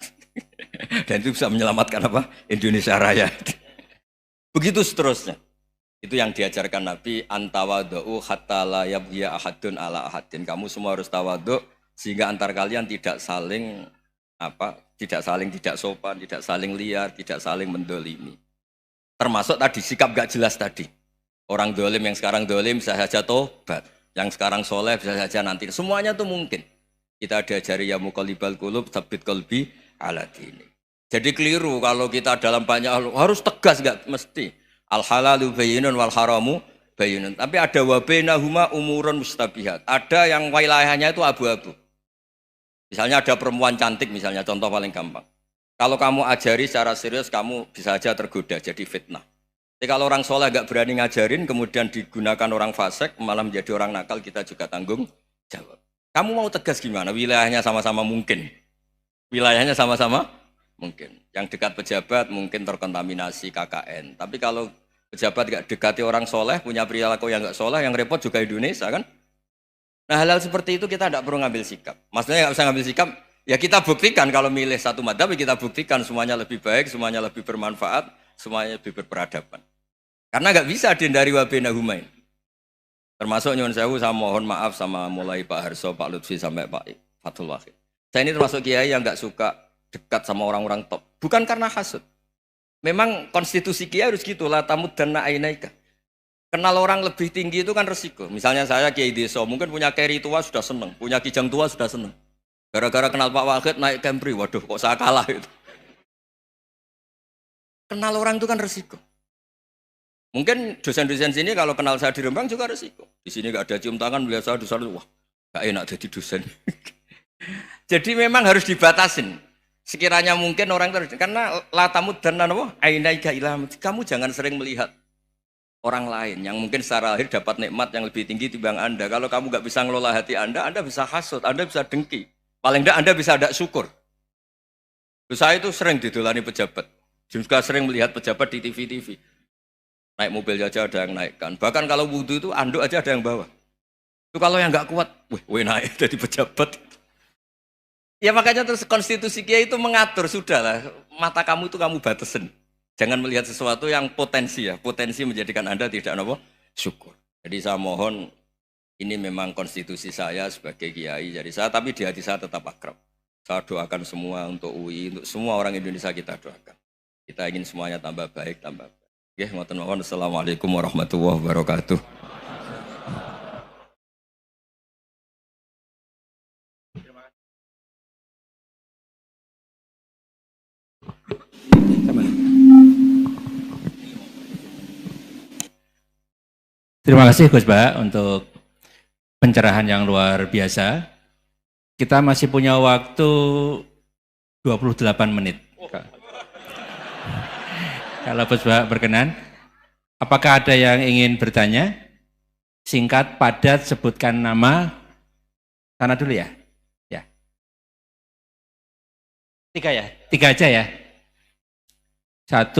Dan itu bisa menyelamatkan apa? Indonesia Raya. Begitu seterusnya. Itu yang diajarkan Nabi, antawadhu hatta la yabghiya ahadun ala ahadin. Kamu semua harus tawadhu sehingga antar kalian tidak saling tidak sopan, tidak saling liar, tidak saling mendolimi. Termasuk tadi sikap gak jelas tadi. Orang dolim yang sekarang dolim bisa saja tobat, yang sekarang soleh bisa saja nanti. Semuanya tuh mungkin. Kita diajari ya muqallibal qulub tsabbit qalbi ala dini. Jadi keliru kalau kita dalam banyak hal harus tegas, gak mesti. Al halalu bayyinun wal haramu bayyinun. Tapi ada wa bainahuma umurun mustabihat. Ada yang wilayahnya itu abu-abu. Misalnya ada perempuan cantik misalnya, contoh paling gampang. Kalau kamu ajari secara serius, kamu bisa saja tergoda jadi fitnah. Tapi kalau orang soleh gak berani ngajarin, kemudian digunakan orang fasik, malah menjadi orang nakal, kita juga tanggung jawab. Kamu mau tegas gimana? Wilayahnya sama-sama mungkin. Wilayahnya sama-sama mungkin. Yang dekat pejabat mungkin terkontaminasi KKN. Tapi kalau pejabat gak dekati orang soleh, punya perilaku yang gak soleh, yang repot juga Indonesia kan? Nah hal-hal seperti itu kita tidak perlu ngambil sikap. Maksudnya gak usah ngambil sikap, ya kita buktikan kalau milih satu madzhab, kita buktikan semuanya lebih baik, semuanya lebih bermanfaat, semuanya lebih berperadaban. Karena nggak bisa dihindari wa bainahuma. Termasuk nyuwun sewu, saya mohon maaf sama mulai Pak Harso, Pak Lutfi sampai Pak Fathul Wahid. Saya ini termasuk kiai yang nggak suka dekat sama orang-orang top. Bukan karena hasud. Memang konstitusi kiai harus gitu, la tamuddanna ainaika. Kenal orang lebih tinggi itu kan resiko. Misalnya saya kiai desa, mungkin punya keri tua sudah seneng, punya kijang tua sudah seneng. Gara-gara kenal Pak Wahid naik Camry, waduh kok saya kalah itu. Kenal orang itu kan resiko. Mungkin dosen-dosen sini kalau kenal saya di Rembang juga resiko. Di sini gak ada cium tangan, biasa dosen, wah gak enak jadi dosen. Jadi memang harus dibatasin. Sekiranya mungkin orang terus, karena latamud dan nanawa, ainaika ilham. Kamu jangan sering melihat orang lain yang mungkin secara lahir dapat nikmat yang lebih tinggi timbang Anda. Kalau kamu gak bisa ngelola hati Anda bisa hasut, Anda bisa dengki. Paling tidak Anda bisa ada syukur. Saya itu sering didolani pejabat. Juga sering melihat pejabat di TV-TV. Naik mobil aja ada yang naikkan. Bahkan kalau wudhu itu anduk aja ada yang bawa. Itu kalau yang nggak kuat, wih naik jadi pejabat. Ya makanya terus konstitusi Kiai itu mengatur, sudahlah, mata kamu itu kamu batasin. Jangan melihat sesuatu yang potensi ya, potensi menjadikan Anda tidak apa syukur. Jadi saya mohon, ini memang konstitusi saya sebagai Kiai, jadi saya, tapi di hati saya tetap akrab. Saya doakan semua untuk UI, untuk semua orang Indonesia kita doakan. Kita ingin semuanya tambah baik, tambah baik. Oke, ngoten mawon. Assalamualaikum warahmatullahi wabarakatuh. Terima kasih Gus Ba untuk pencerahan yang luar biasa. Kita masih punya waktu 28 menit. Kalau Gus Ba berkenan, apakah ada yang ingin bertanya? Singkat, padat, sebutkan nama. Sana dulu ya. Ya. 3 ya? 3 aja ya. 1,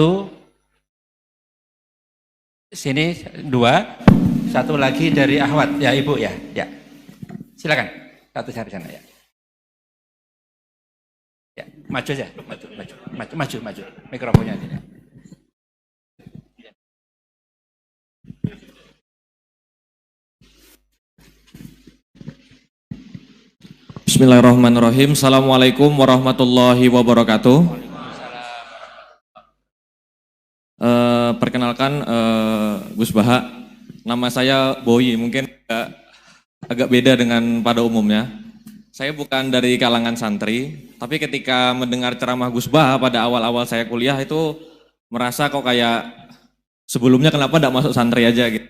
sini 2. Satu lagi dari Ahwat, ya Ibu ya, ya. Silakan, satu dari sana ya. Ya, maju aja, maju. Mikrofonnya ini. Bismillahirrahmanirrahim. Assalamualaikum warahmatullahi wabarakatuh. Perkenalkan Gus Baha, nama saya Boyi, mungkin agak beda dengan pada umumnya. Saya bukan dari kalangan santri, tapi ketika mendengar ceramah Gus Baha pada awal-awal saya kuliah itu merasa kok kayak sebelumnya kenapa tidak masuk santri aja gitu.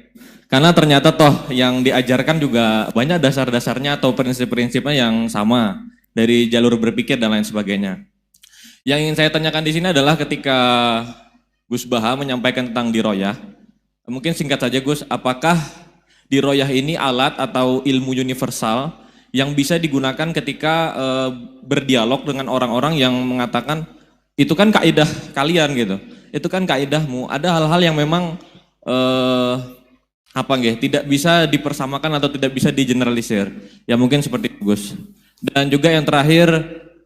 Karena ternyata toh yang diajarkan juga banyak dasar-dasarnya atau prinsip-prinsipnya yang sama dari jalur berpikir dan lain sebagainya. Yang ingin saya tanyakan di sini adalah ketika Gus Baha menyampaikan tentang diroyah, mungkin singkat saja Gus, apakah diroyah ini alat atau ilmu universal yang bisa digunakan ketika berdialog dengan orang-orang yang mengatakan itu kan kaidah kalian gitu, itu kan kaidahmu, ada hal-hal yang memang tidak bisa dipersamakan atau tidak bisa digeneralisir, ya mungkin seperti itu Gus. Dan juga yang terakhir,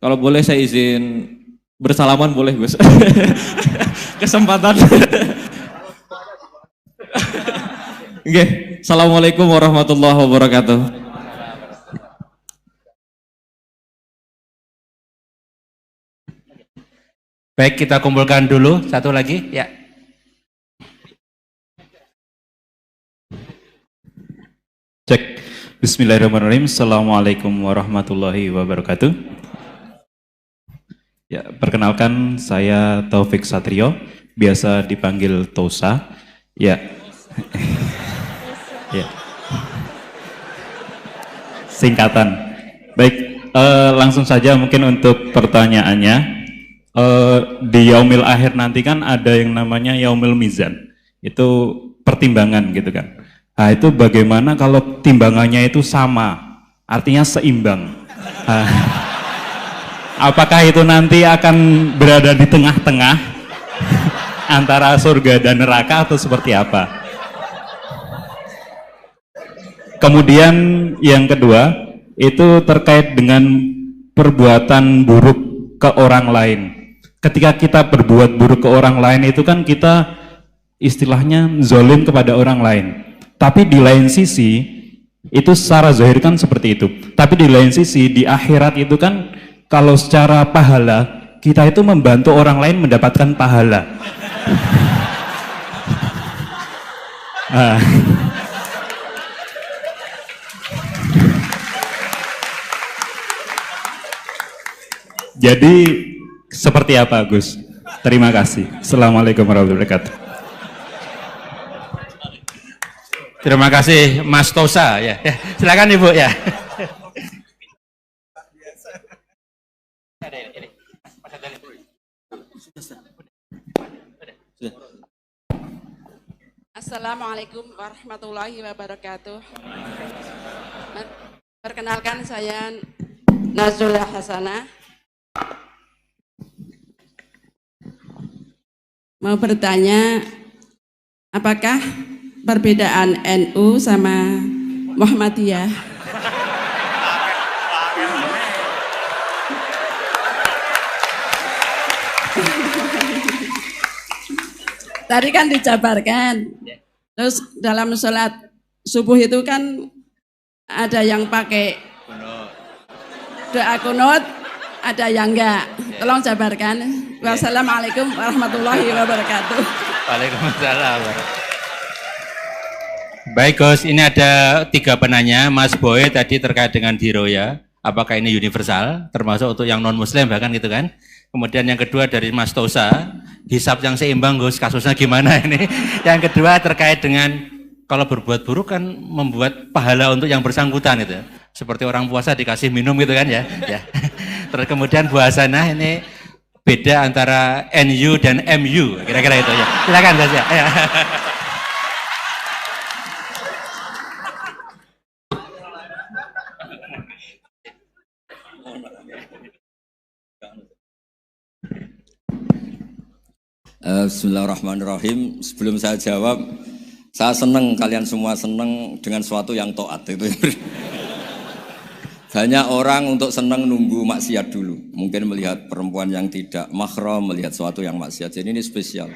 kalau boleh saya izin bersalaman boleh Gus. Kesempatan. Oke, Assalamualaikum warahmatullahi wabarakatuh. Baik, kita kumpulkan dulu satu lagi, ya. Cek. Bismillahirrahmanirrahim. Assalamualaikum warahmatullahi wabarakatuh. Ya, perkenalkan saya Taufik Satrio, biasa dipanggil Tosa. Ya. Ya. Singkatan. Baik, langsung saja mungkin untuk pertanyaannya. Di Yaumil Akhir nanti kan ada yang namanya Yaumil Mizan. Itu pertimbangan gitu kan. Nah, itu bagaimana kalau timbangannya itu sama, artinya seimbang. Apakah itu nanti akan berada di tengah-tengah antara surga dan neraka atau seperti apa? Kemudian yang kedua, itu terkait dengan perbuatan buruk ke orang lain. Ketika kita berbuat buruk ke orang lain itu kan kita istilahnya zolim kepada orang lain. Tapi di lain sisi, itu secara zahir kan seperti itu. Tapi di lain sisi, di akhirat itu kan kalau secara pahala, kita itu membantu orang lain mendapatkan pahala. Jadi seperti apa Gus? Terima kasih. Assalamualaikum warahmatullahi wabarakatuh. Terima kasih Mas Tosa ya. Silakan Ibu ya. Assalamualaikum warahmatullahi wabarakatuh. Perkenalkan saya Nazrullah Hasanah. Mau bertanya, apakah perbedaan NU sama Muhammadiyah? tadi kan dijabarkan. Terus dalam sholat subuh itu kan ada yang pakai doa kunut, ada yang enggak. Tolong jabarkan. Wassalamualaikum warahmatullahi wabarakatuh. Waalaikumsalam. Baik Gus, ini ada 3 penanya. Mas Boy tadi terkait dengan diroya, apakah ini universal, termasuk untuk yang non muslim bahkan gitu kan. Kemudian yang kedua dari Mas Tosa, hisab yang seimbang Gus, kasusnya gimana ini. Yang kedua terkait dengan kalau berbuat buruk kan membuat pahala untuk yang bersangkutan itu. Seperti orang puasa dikasih minum gitu kan ya. Ya. Terus kemudian Bu Hasanah ini beda antara NU dan MU, kira-kira itu ya. Silakan Gus ya. Ya. Bismillahirrahmanirrahim. Sebelum saya jawab, saya senang kalian semua senang dengan sesuatu yang taat itu. Banyak orang untuk senang nunggu maksiat dulu. Mungkin melihat perempuan yang tidak mahram, melihat sesuatu yang maksiat. Jadi ini spesial.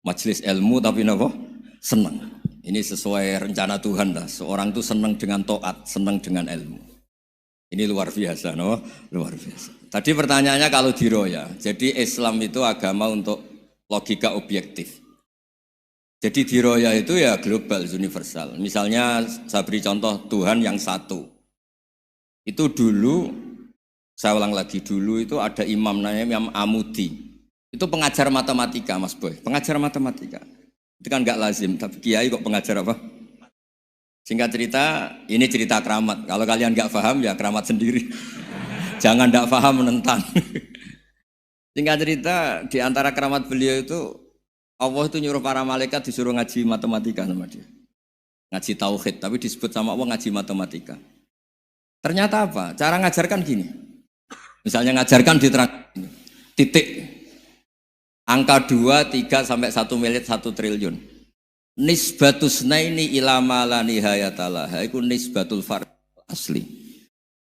Majelis ilmu tapi apa? Senang. Ini sesuai rencana Tuhan lah. Seorang itu senang dengan taat, senang dengan ilmu. Ini luar biasa, no? Luar biasa. Tadi pertanyaannya kalau diroya. Jadi Islam itu agama untuk logika objektif. Jadi diroya itu ya global, universal. Misalnya saya beri contoh Tuhan yang satu. Itu dulu, saya ulang lagi, dulu itu ada imam namanya Imam Amudi. Itu pengajar matematika Mas Boy, pengajar matematika. Itu kan enggak lazim, tapi kiai kok pengajar apa? Singkat cerita, ini cerita keramat. Kalau kalian enggak paham ya keramat sendiri. Jangan enggak paham menentang. Singkat cerita, di antara keramat beliau itu Allah itu nyuruh para malaikat disuruh ngaji matematika sama dia. Ngaji tauhid, tapi disebut sama Allah ngaji matematika. Ternyata apa? Cara ngajarkan gini. Misalnya ngajarkan diterang titik. Angka 2, 3 sampai 1 miliar 1 triliun. Nisbatusnaini ila ma la nihayatalah. Itu nisbatul fard asli.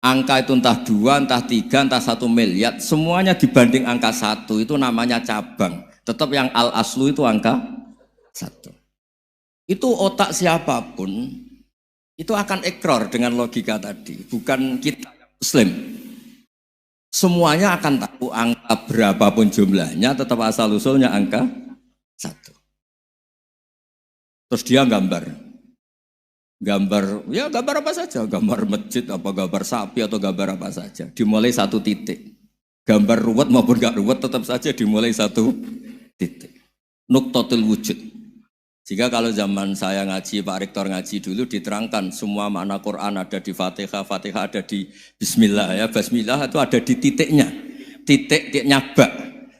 Angka itu entah 2, entah 3, entah 1 miliar, semuanya dibanding angka 1 itu namanya cabang. Tetap yang al-aslu itu angka 1. Itu otak siapapun itu akan ikrar dengan logika tadi. Bukan kita yang muslim. Semuanya akan tahu angka berapapun jumlahnya, tetap asal usulnya angka 1. Terus dia gambar, ya gambar apa saja, gambar masjid, apa gambar sapi atau gambar apa saja. Dimulai 1 titik. Gambar ruwet maupun gak ruwet tetap saja dimulai 1 titik. Nuktotul wujud. Jika kalau zaman saya ngaji, Pak Rektor ngaji dulu diterangkan semua makna Quran ada di Fatihah, Fatihah ada di Bismillah ya, Bismillah itu ada di titiknya, titiknya bak.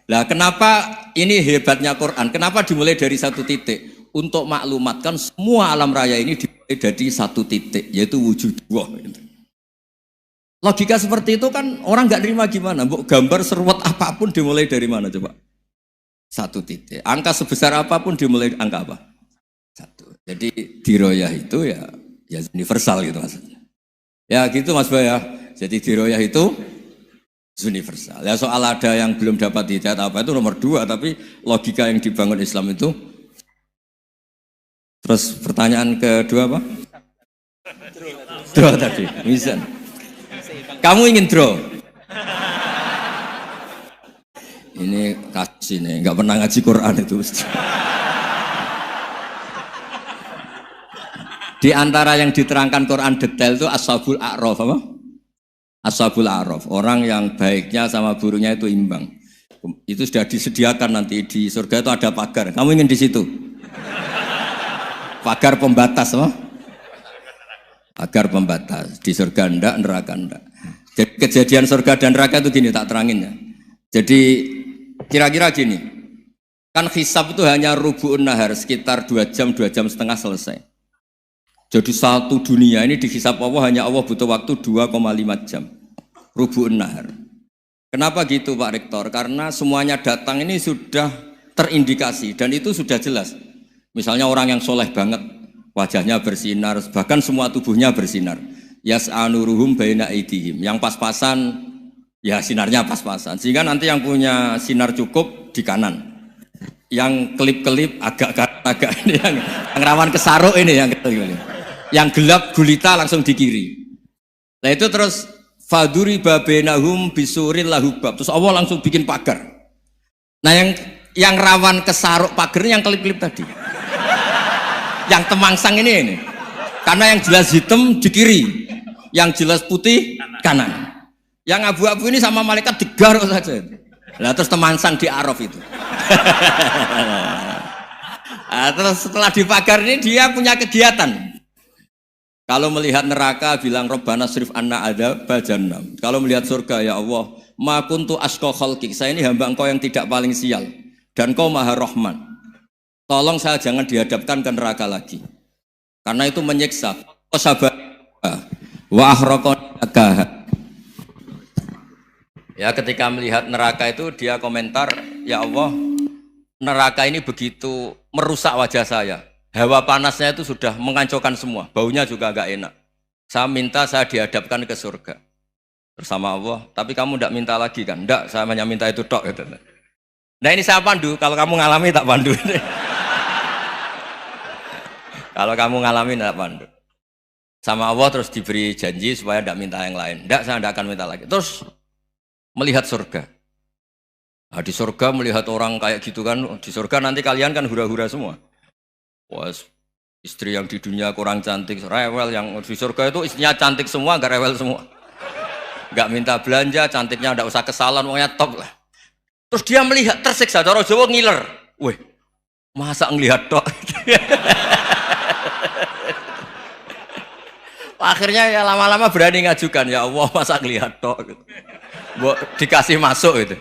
Lah kenapa ini hebatnya Quran? Kenapa dimulai dari 1 titik? Untuk maklumatkan semua alam raya ini dimulai dari 1 titik, yaitu wujudullah. Logika seperti itu kan orang nggak terima gimana? Gambar seruat apapun dimulai dari mana coba? 1 titik. Angka sebesar apapun dimulai angka apa? 1. Jadi diroyah itu ya universal gitu maksudnya. Ya gitu Mas Bay ya. Jadi diroyah itu universal. Ya soal ada yang belum dapat hidayat apa itu nomor 2, tapi logika yang dibangun Islam itu. Terus pertanyaan kedua apa? Draw tadi. Misal. Kamu ingin draw? Ini kasus ini nggak pernah ngaji Quran itu. Di antara yang diterangkan Quran detail itu Ashabul A'raf apa? Ashabul A'raf, orang yang baiknya sama buruknya itu imbang. Itu sudah disediakan nanti di surga itu ada pagar. Kamu ingin di situ? Pagar pembatas apa? Pagar pembatas. Di surga enggak, neraka enggak. Jadi kejadian surga dan neraka itu gini tak terangin ya. Jadi kira-kira gini. Kan hisab itu hanya rubu'un nahar, sekitar 2 jam, 2 jam setengah selesai. Jadi 1 dunia ini dihisab Allah, hanya Allah butuh waktu 2,5 jam. Rubu'un nahar. Kenapa gitu Pak Rektor? Karena semuanya datang ini sudah terindikasi dan itu sudah jelas. Misalnya orang yang soleh banget, wajahnya bersinar, bahkan semua tubuhnya bersinar. Yas'anuruhum baina aidihim. Yang pas-pasan, ya sinarnya pas-pasan. Sehingga nanti yang punya sinar cukup di kanan. Yang kelip-kelip agak ini yang rawan kesaruk ini yang kelip. Yang gelap gulita langsung di kiri. Nah itu terus faduri babenahum bisuril lahubab. Terus Allah langsung bikin pagar. Nah yang rawan kesaruk pagarnya yang kelip-kelip tadi. Yang temangsang ini. Karena yang jelas hitam di kiri, yang jelas putih kanan. Yang abu-abu ini sama malaikat digaruk saja. Nah terus temangsang di Araf itu. Nah, terus setelah dipagar ini dia punya kegiatan. Kalau melihat neraka bilang Rabbana srif anna adzaba jahannam. Kalau melihat surga ya Allah, ma kuntu asqa khalqik. Saya ini hamba Engkau yang tidak paling sial dan Kau Maha Rahman. Tolong saya jangan dihadapkan ke neraka lagi. Karena itu menyiksa. Sabar wa ahraqaka. Ya ketika melihat neraka itu dia komentar, ya Allah, neraka ini begitu merusak wajah saya. Hawa panasnya itu sudah menghancurkan semua, baunya juga agak enak. Saya minta saya dihadapkan ke surga bersama Allah. Tapi kamu tidak minta lagi kan? Tidak, saya hanya minta itu tok. Gitu. Nah ini saya pandu, kalau kamu ngalami tak pandu. Kalau kamu ngalami tidak pandu. Sama Allah terus diberi janji supaya tidak minta yang lain. Tidak, saya tidak akan minta lagi. Terus melihat surga. Nah, di surga melihat orang kayak gitu kan, di surga nanti kalian kan hura-hura semua. Wah, istri yang di dunia kurang cantik, rewel, yang di surga itu istrinya cantik semua, gak rewel semua. Gak minta belanja, cantiknya gak usah ke salon, pokoknya top lah. Terus dia melihat, tersiksa, cara Jawa ngiler. Wih, masa ngelihat tok? Akhirnya ya lama-lama berani ngajukan, ya Allah masa ngelihat tok? Gitu. Dikasih masuk gitu.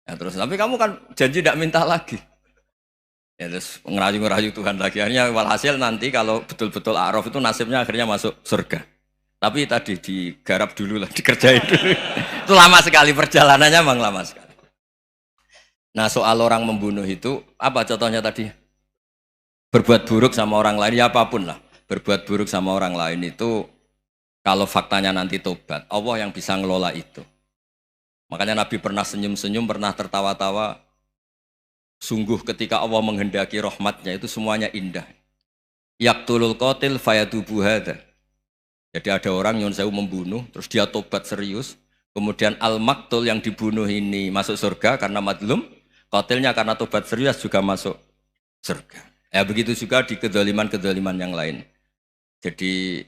Ya terus, tapi kamu kan janji tidak minta lagi. Ya terus ngerayu-ngerayu Tuhan lagi. Akhirnya walhasil nanti kalau betul-betul A'raf itu nasibnya akhirnya masuk surga. Tapi tadi digarap dulu lah, dikerjain dulu. Itu lama sekali perjalanannya, memang lama sekali. Nah soal orang membunuh itu, apa contohnya tadi? Berbuat buruk sama orang lain, ya apapun lah. Berbuat buruk sama orang lain itu, kalau faktanya nanti tobat, Allah yang bisa ngelola itu. Makanya Nabi pernah senyum-senyum, pernah tertawa-tawa. Sungguh ketika Allah menghendaki rahmatnya itu semuanya indah. Yaqtulul qatil fayatubu hadza. Jadi ada orang yang saya membunuh, terus dia tobat serius. Kemudian al-maktul yang dibunuh ini masuk surga karena madlum. Qatilnya karena tobat serius juga masuk surga. Ya begitu juga di kedoliman-kedoliman yang lain. Jadi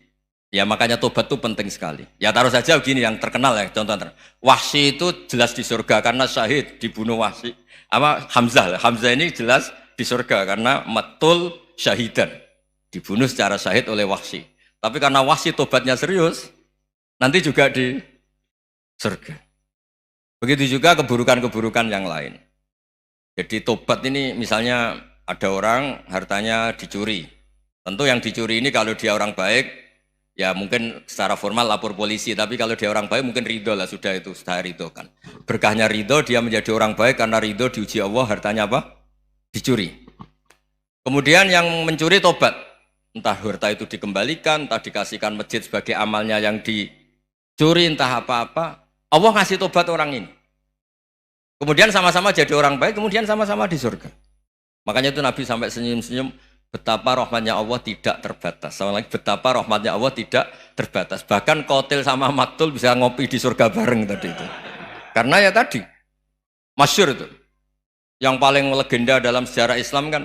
ya makanya tobat itu penting sekali. Ya taruh saja begini yang terkenal ya, contoh Wahsy itu jelas di surga karena syahid dibunuh Wahsy. Apa Hamzah? Hamzah ini jelas di surga karena matul syahidan, dibunuh secara syahid oleh Wahsy. Tapi karena Wahsy tobatnya serius, nanti juga di surga. Begitu juga keburukan-keburukan yang lain. Jadi tobat ini misalnya ada orang hartanya dicuri. Tentu yang dicuri ini kalau dia orang baik, ya mungkin secara formal lapor polisi, tapi kalau dia orang baik mungkin ridho lah, sudah itu, sudah ridho kan. Berkahnya ridho, dia menjadi orang baik karena ridho diuji Allah, hartanya apa? Dicuri. Kemudian yang mencuri tobat, entah harta itu dikembalikan, entah dikasihkan masjid sebagai amalnya yang dicuri, entah apa-apa, Allah ngasih tobat orang ini. Kemudian sama-sama jadi orang baik, kemudian sama-sama di surga. Makanya itu Nabi sampai senyum-senyum, betapa rahmatnya Allah tidak terbatas. Sama lagi, betapa rahmatnya Allah tidak terbatas. Bahkan qatil sama maktul bisa ngopi di surga bareng tadi itu. Karena ya tadi, masyhur itu. Yang paling legenda dalam sejarah Islam kan,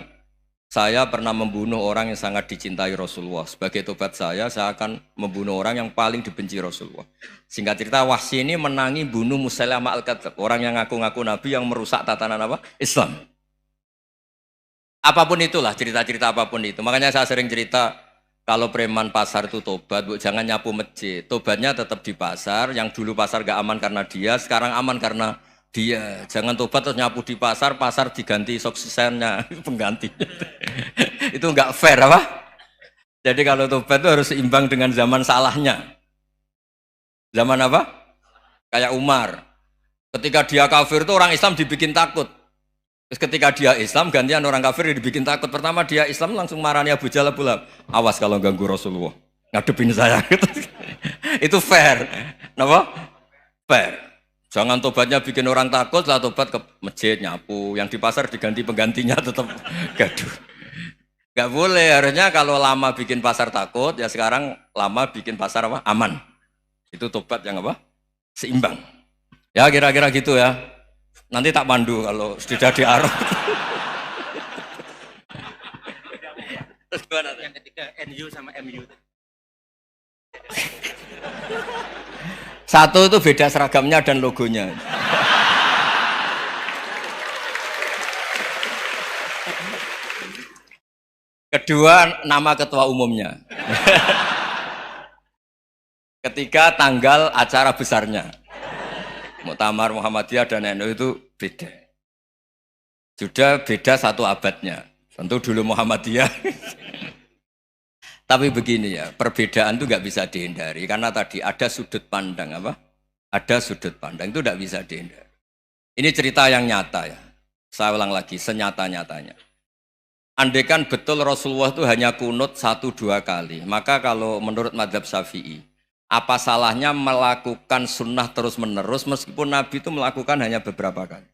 saya pernah membunuh orang yang sangat dicintai Rasulullah. Sebagai tobat saya akan membunuh orang yang paling dibenci Rasulullah. Singkat cerita, Wahsy ini menangi bunuh Musailamah al-Kadzdzab. Orang yang ngaku-ngaku Nabi yang merusak tatanan apa? Islam. Apapun itulah, cerita-cerita apapun itu. Makanya saya sering cerita, kalau preman pasar itu tobat, jangan nyapu masjid. Tobatnya tetap di pasar, yang dulu pasar gak aman karena dia, sekarang aman karena dia. Jangan tobat terus nyapu di pasar, pasar diganti soksisennya, pengganti. Itu gak fair apa? Jadi kalau tobat itu harus seimbang dengan zaman salahnya. Zaman apa? Kayak Umar. Ketika dia kafir itu orang Islam dibikin takut. Terus ketika dia Islam, gantian orang kafir dibikin takut. Pertama dia Islam langsung marahnya Abu Jahal, awas kalau ganggu Rasulullah, ngadepin saya. Itu fair. Kenapa? Fair. Jangan tobatnya bikin orang takut, lah tobat ke masjid nyapu, yang di pasar diganti penggantinya tetap gaduh. Gak boleh, harusnya kalau lama bikin pasar takut, ya sekarang lama bikin pasar apa? Aman. Itu tobat yang apa? Seimbang. Ya kira-kira gitu ya. Nanti tak pandu kalau sudah diarah. Terus gimana? Yang ketiga NU sama MU. Satu itu beda seragamnya dan logonya. Kedua, nama ketua umumnya. Ketiga, tanggal acara besarnya. Muktamar Muhammadiyah dan NU itu beda. Sudah beda satu abadnya. Tentu dulu Muhammadiyah. Tapi begini ya, perbedaan itu nggak bisa dihindari. Karena tadi ada sudut pandang apa? Ada sudut pandang, itu nggak bisa dihindari. Ini cerita yang nyata ya. Saya ulang lagi, senyata-nyatanya. Andaikan betul Rasulullah itu hanya kunut 1-2 kali, maka kalau menurut mazhab Syafi'i, apa salahnya melakukan sunnah terus-menerus meskipun Nabi itu melakukan hanya beberapa kali?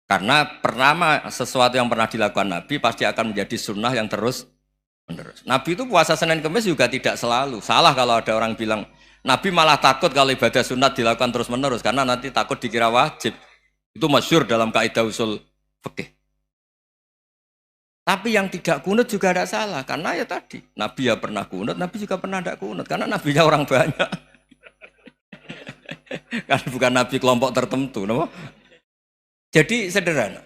Karena pertama sesuatu yang pernah dilakukan Nabi pasti akan menjadi sunnah yang terus-menerus. Nabi itu puasa Senin Kamis juga tidak selalu. Salah kalau ada orang bilang, Nabi malah takut kalau ibadah sunat dilakukan terus-menerus karena nanti takut dikira wajib. Itu masyhur dalam kaidah usul fikih. Tapi yang tidak kunut juga tidak salah, karena ya tadi, Nabi ya pernah kunut, Nabi juga pernah tidak kunut, karena Nabinya orang banyak. Kan bukan Nabi kelompok tertentu, no? Jadi sederhana.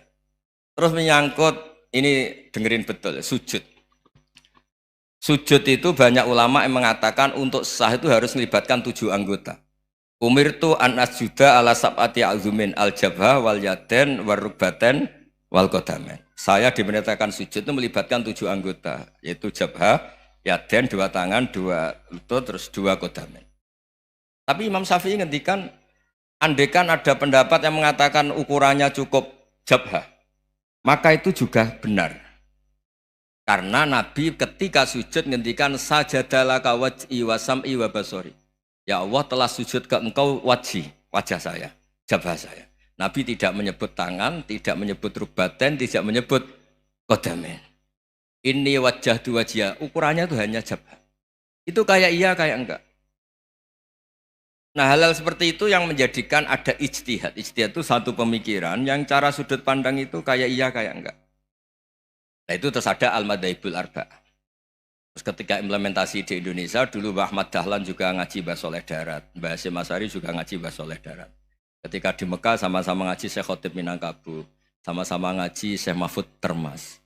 Terus menyangkut, ini dengerin betul, sujud. Sujud itu banyak ulama yang mengatakan untuk sah itu harus melibatkan 7 anggota. Umirtu an asjuda ala sab'ati azumin al-jabha wal yaden warukbaten wal qadamen. Saya diperintahkan sujud itu melibatkan 7 anggota, yaitu jabha, yaden, 2 tangan, 2 lutut, terus 2 qadamen. Tapi Imam Syafi'i ngendikan, andaikan ada pendapat yang mengatakan ukurannya cukup jabha, maka itu juga benar. Karena Nabi ketika sujud ngendikan sajadalaka waj'i wa sam'i wa basori. Ya Allah telah sujud ke engkau wajah saya, jabha saya. Nabi tidak menyebut tangan, tidak menyebut rukbaten, tidak menyebut qadamen. Ini wajah tu wajah, ukurannya itu hanya jabha. Itu kayak iya, kayak enggak. Nah hal-hal seperti itu yang menjadikan ada ijtihad. Ijtihad itu satu pemikiran yang cara sudut pandang itu kayak iya, kayak enggak. Nah itu terus ada al-madhaibul arba'ah. Terus ketika implementasi di Indonesia, dulu Mbah Ahmad Dahlan juga ngaji Bahasa Soleh Darat. Mbah Hasyim Asy'ari juga ngaji Bahasa Soleh Darat. Ketika di Mekah sama-sama ngaji Syekh Khotib Minangkabau, sama-sama ngaji Syekh Mahfud Termas.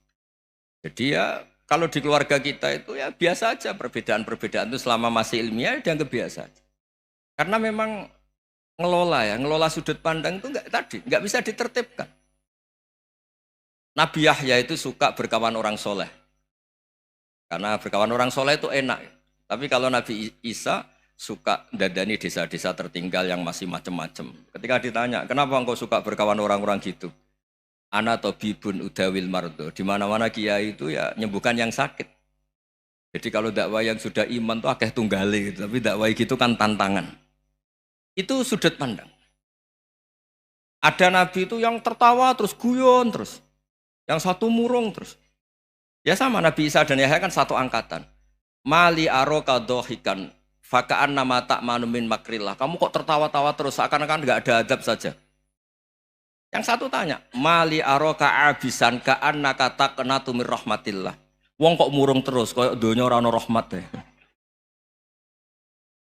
Jadi ya kalau di keluarga kita itu ya biasa aja perbedaan-perbedaan itu selama masih ilmiah dianggap biasa aja. Karena memang ngelola sudut pandang itu nggak bisa ditertibkan. Nabi Yahya itu suka berkawan orang soleh. Karena berkawan orang soleh itu enak. Tapi kalau Nabi Isa suka dadani desa-desa tertinggal yang masih macam-macam. Ketika ditanya, kenapa engkau suka berkawan orang-orang gitu? Ana tabibun udawil mardo. Di mana-mana kiai itu ya nyembuhkan yang sakit. Jadi kalau dakwah yang sudah iman tuh akeh tunggale gitu. Tapi dakwah gitu kan tantangan. Itu sudut pandang. Ada nabi itu yang tertawa terus guyon terus. Yang satu murung terus. Ya sama Nabi Isa dan Yahya kan satu angkatan. Mali aroka dohikan. Fakaan nama tak manumin makrillah. Kamu kok tertawa-tawa terus, seakan-akan nggak ada adab saja. Yang satu tanya, mali aroka abisan kaan nakata kenatumir rahmatillah. Wong kok murung terus, kok donya ora ono rahmat.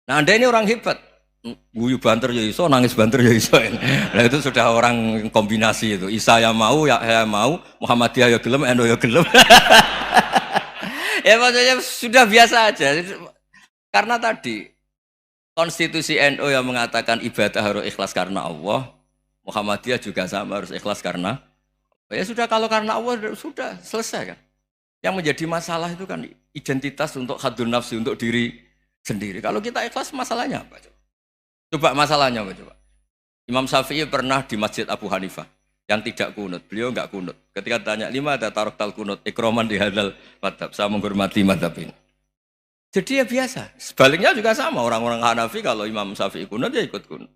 Nah Anda ini orang hebat. Guyu banter ya iso, nangis banter ya iso. Nah itu sudah orang kombinasi itu. Isa ya mau, ya mau, Muhammadiyah ya gelem, NU ya gelem. Ya maksudnya sudah biasa aja. Karena tadi konstitusi NU yang mengatakan ibadah harus ikhlas karena Allah, Muhammadiyah juga sama harus ikhlas karena ya sudah kalau karena Allah sudah selesai kan. Yang menjadi masalah itu kan identitas untuk hadun nafsi untuk diri sendiri. Kalau kita ikhlas masalahnya apa? Coba masalahnya apa coba? Imam Syafi'i pernah di Masjid Abu Hanifah yang tidak kunut, beliau enggak kunut. Ketika tanya 5 ada tarok tal kunut, ikroman di hadal madhab, saya menghormati madhab ini. Jadi ya biasa. Sebaliknya juga sama. Orang-orang Hanafi kalau Imam Syafi'i kunut ya ikut kunut.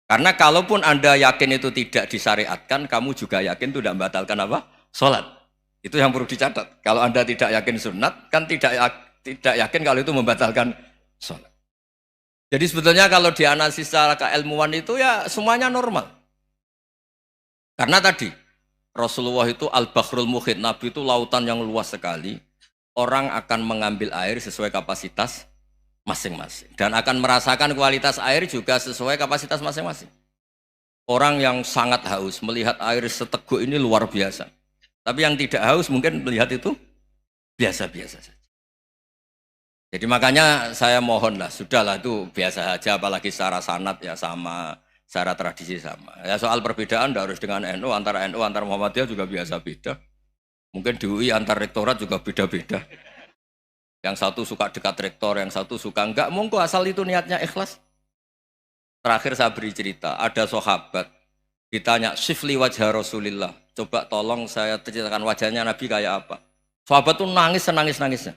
Karena kalaupun Anda yakin itu tidak disyariatkan, kamu juga yakin itu tidak membatalkan apa? Sholat. Itu yang perlu dicatat. Kalau Anda tidak yakin sunat, kan tidak yakin kalau itu membatalkan sholat. Jadi sebetulnya kalau dianalisis secara keilmuan itu ya semuanya normal. Karena tadi Rasulullah itu al-bahrul muhit, Nabi itu lautan yang luas sekali. Orang akan mengambil air sesuai kapasitas masing-masing. Dan akan merasakan kualitas air juga sesuai kapasitas masing-masing. Orang yang sangat haus melihat air seteguk ini luar biasa. Tapi yang tidak haus mungkin melihat itu biasa-biasa saja. Jadi makanya saya mohonlah, sudahlah itu biasa saja, apalagi secara sanad ya sama, secara tradisi sama. Ya soal perbedaan tidak harus dengan NU, antara Muhammadiyah juga biasa beda. Mungkin di UI antar rektorat juga beda-beda. Yang satu suka dekat rektor, yang satu suka enggak. Monggo asal itu niatnya ikhlas. Terakhir saya beri cerita, ada sahabat ditanya, "Sifli wajah Rasulillah." Coba tolong saya ceritakan wajahnya Nabi kayak apa. Sahabat itu nangis senangis-nangisnya.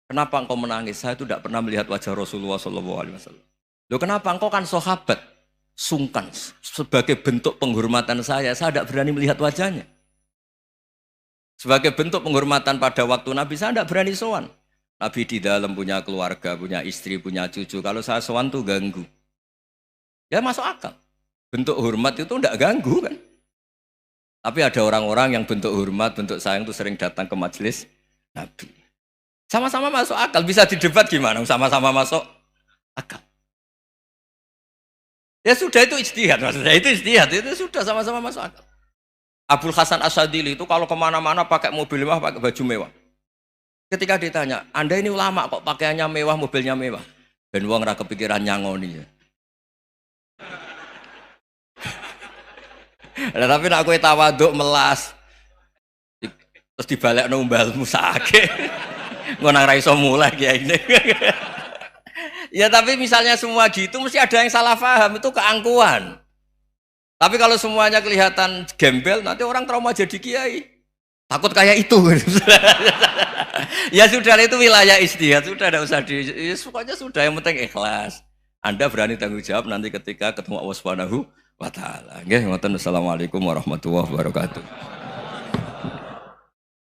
Kenapa engkau menangis? Saya itu tidak pernah melihat wajah Rasulullah SAW. Loh kenapa? Engkau kan sahabat. Sungkan. Sebagai bentuk penghormatan saya tidak berani melihat wajahnya. Sebagai bentuk penghormatan pada waktu Nabi, saya tidak berani sowan. Nabi di dalam punya keluarga, punya istri, punya cucu. Kalau saya sowan tuh ganggu. Ya masuk akal. Bentuk hormat itu tidak ganggu kan. Tapi ada orang-orang yang bentuk hormat, bentuk sayang itu sering datang ke majelis Nabi. Sama-sama masuk akal, bisa didebat gimana? Sama-sama masuk akal. Ya sudah itu ijtihad, maksudnya itu ijtihad, itu sudah sama-sama masuk akal. Abul Hasan Asyadili itu kalau kemana-mana pakai mobil mewah, pakai baju mewah. Ketika ditanya, Anda ini ulama kok pakaiannya mewah, mobilnya mewah? Ben wong ra kepikiran nyangoni ya. Nah, tapi nak kowe tawaduk melas, terus dibalik numbalmu sakit. Ngonang ra iso mulai kayak ini. Ya tapi misalnya semua gitu mesti ada yang salah paham, itu keangkuhan. Tapi kalau semuanya kelihatan gembel, nanti orang trauma jadi kiai. Takut kayak itu. Ya sudah, itu wilayah ijtihad, sudah tidak usah ya, pokoknya sudah, yang penting ikhlas. Anda berani tanggung jawab nanti ketika ketemu Allah Subhanahu wa taala. Nggih, ngoten. Assalamualaikum warahmatullahi wabarakatuh.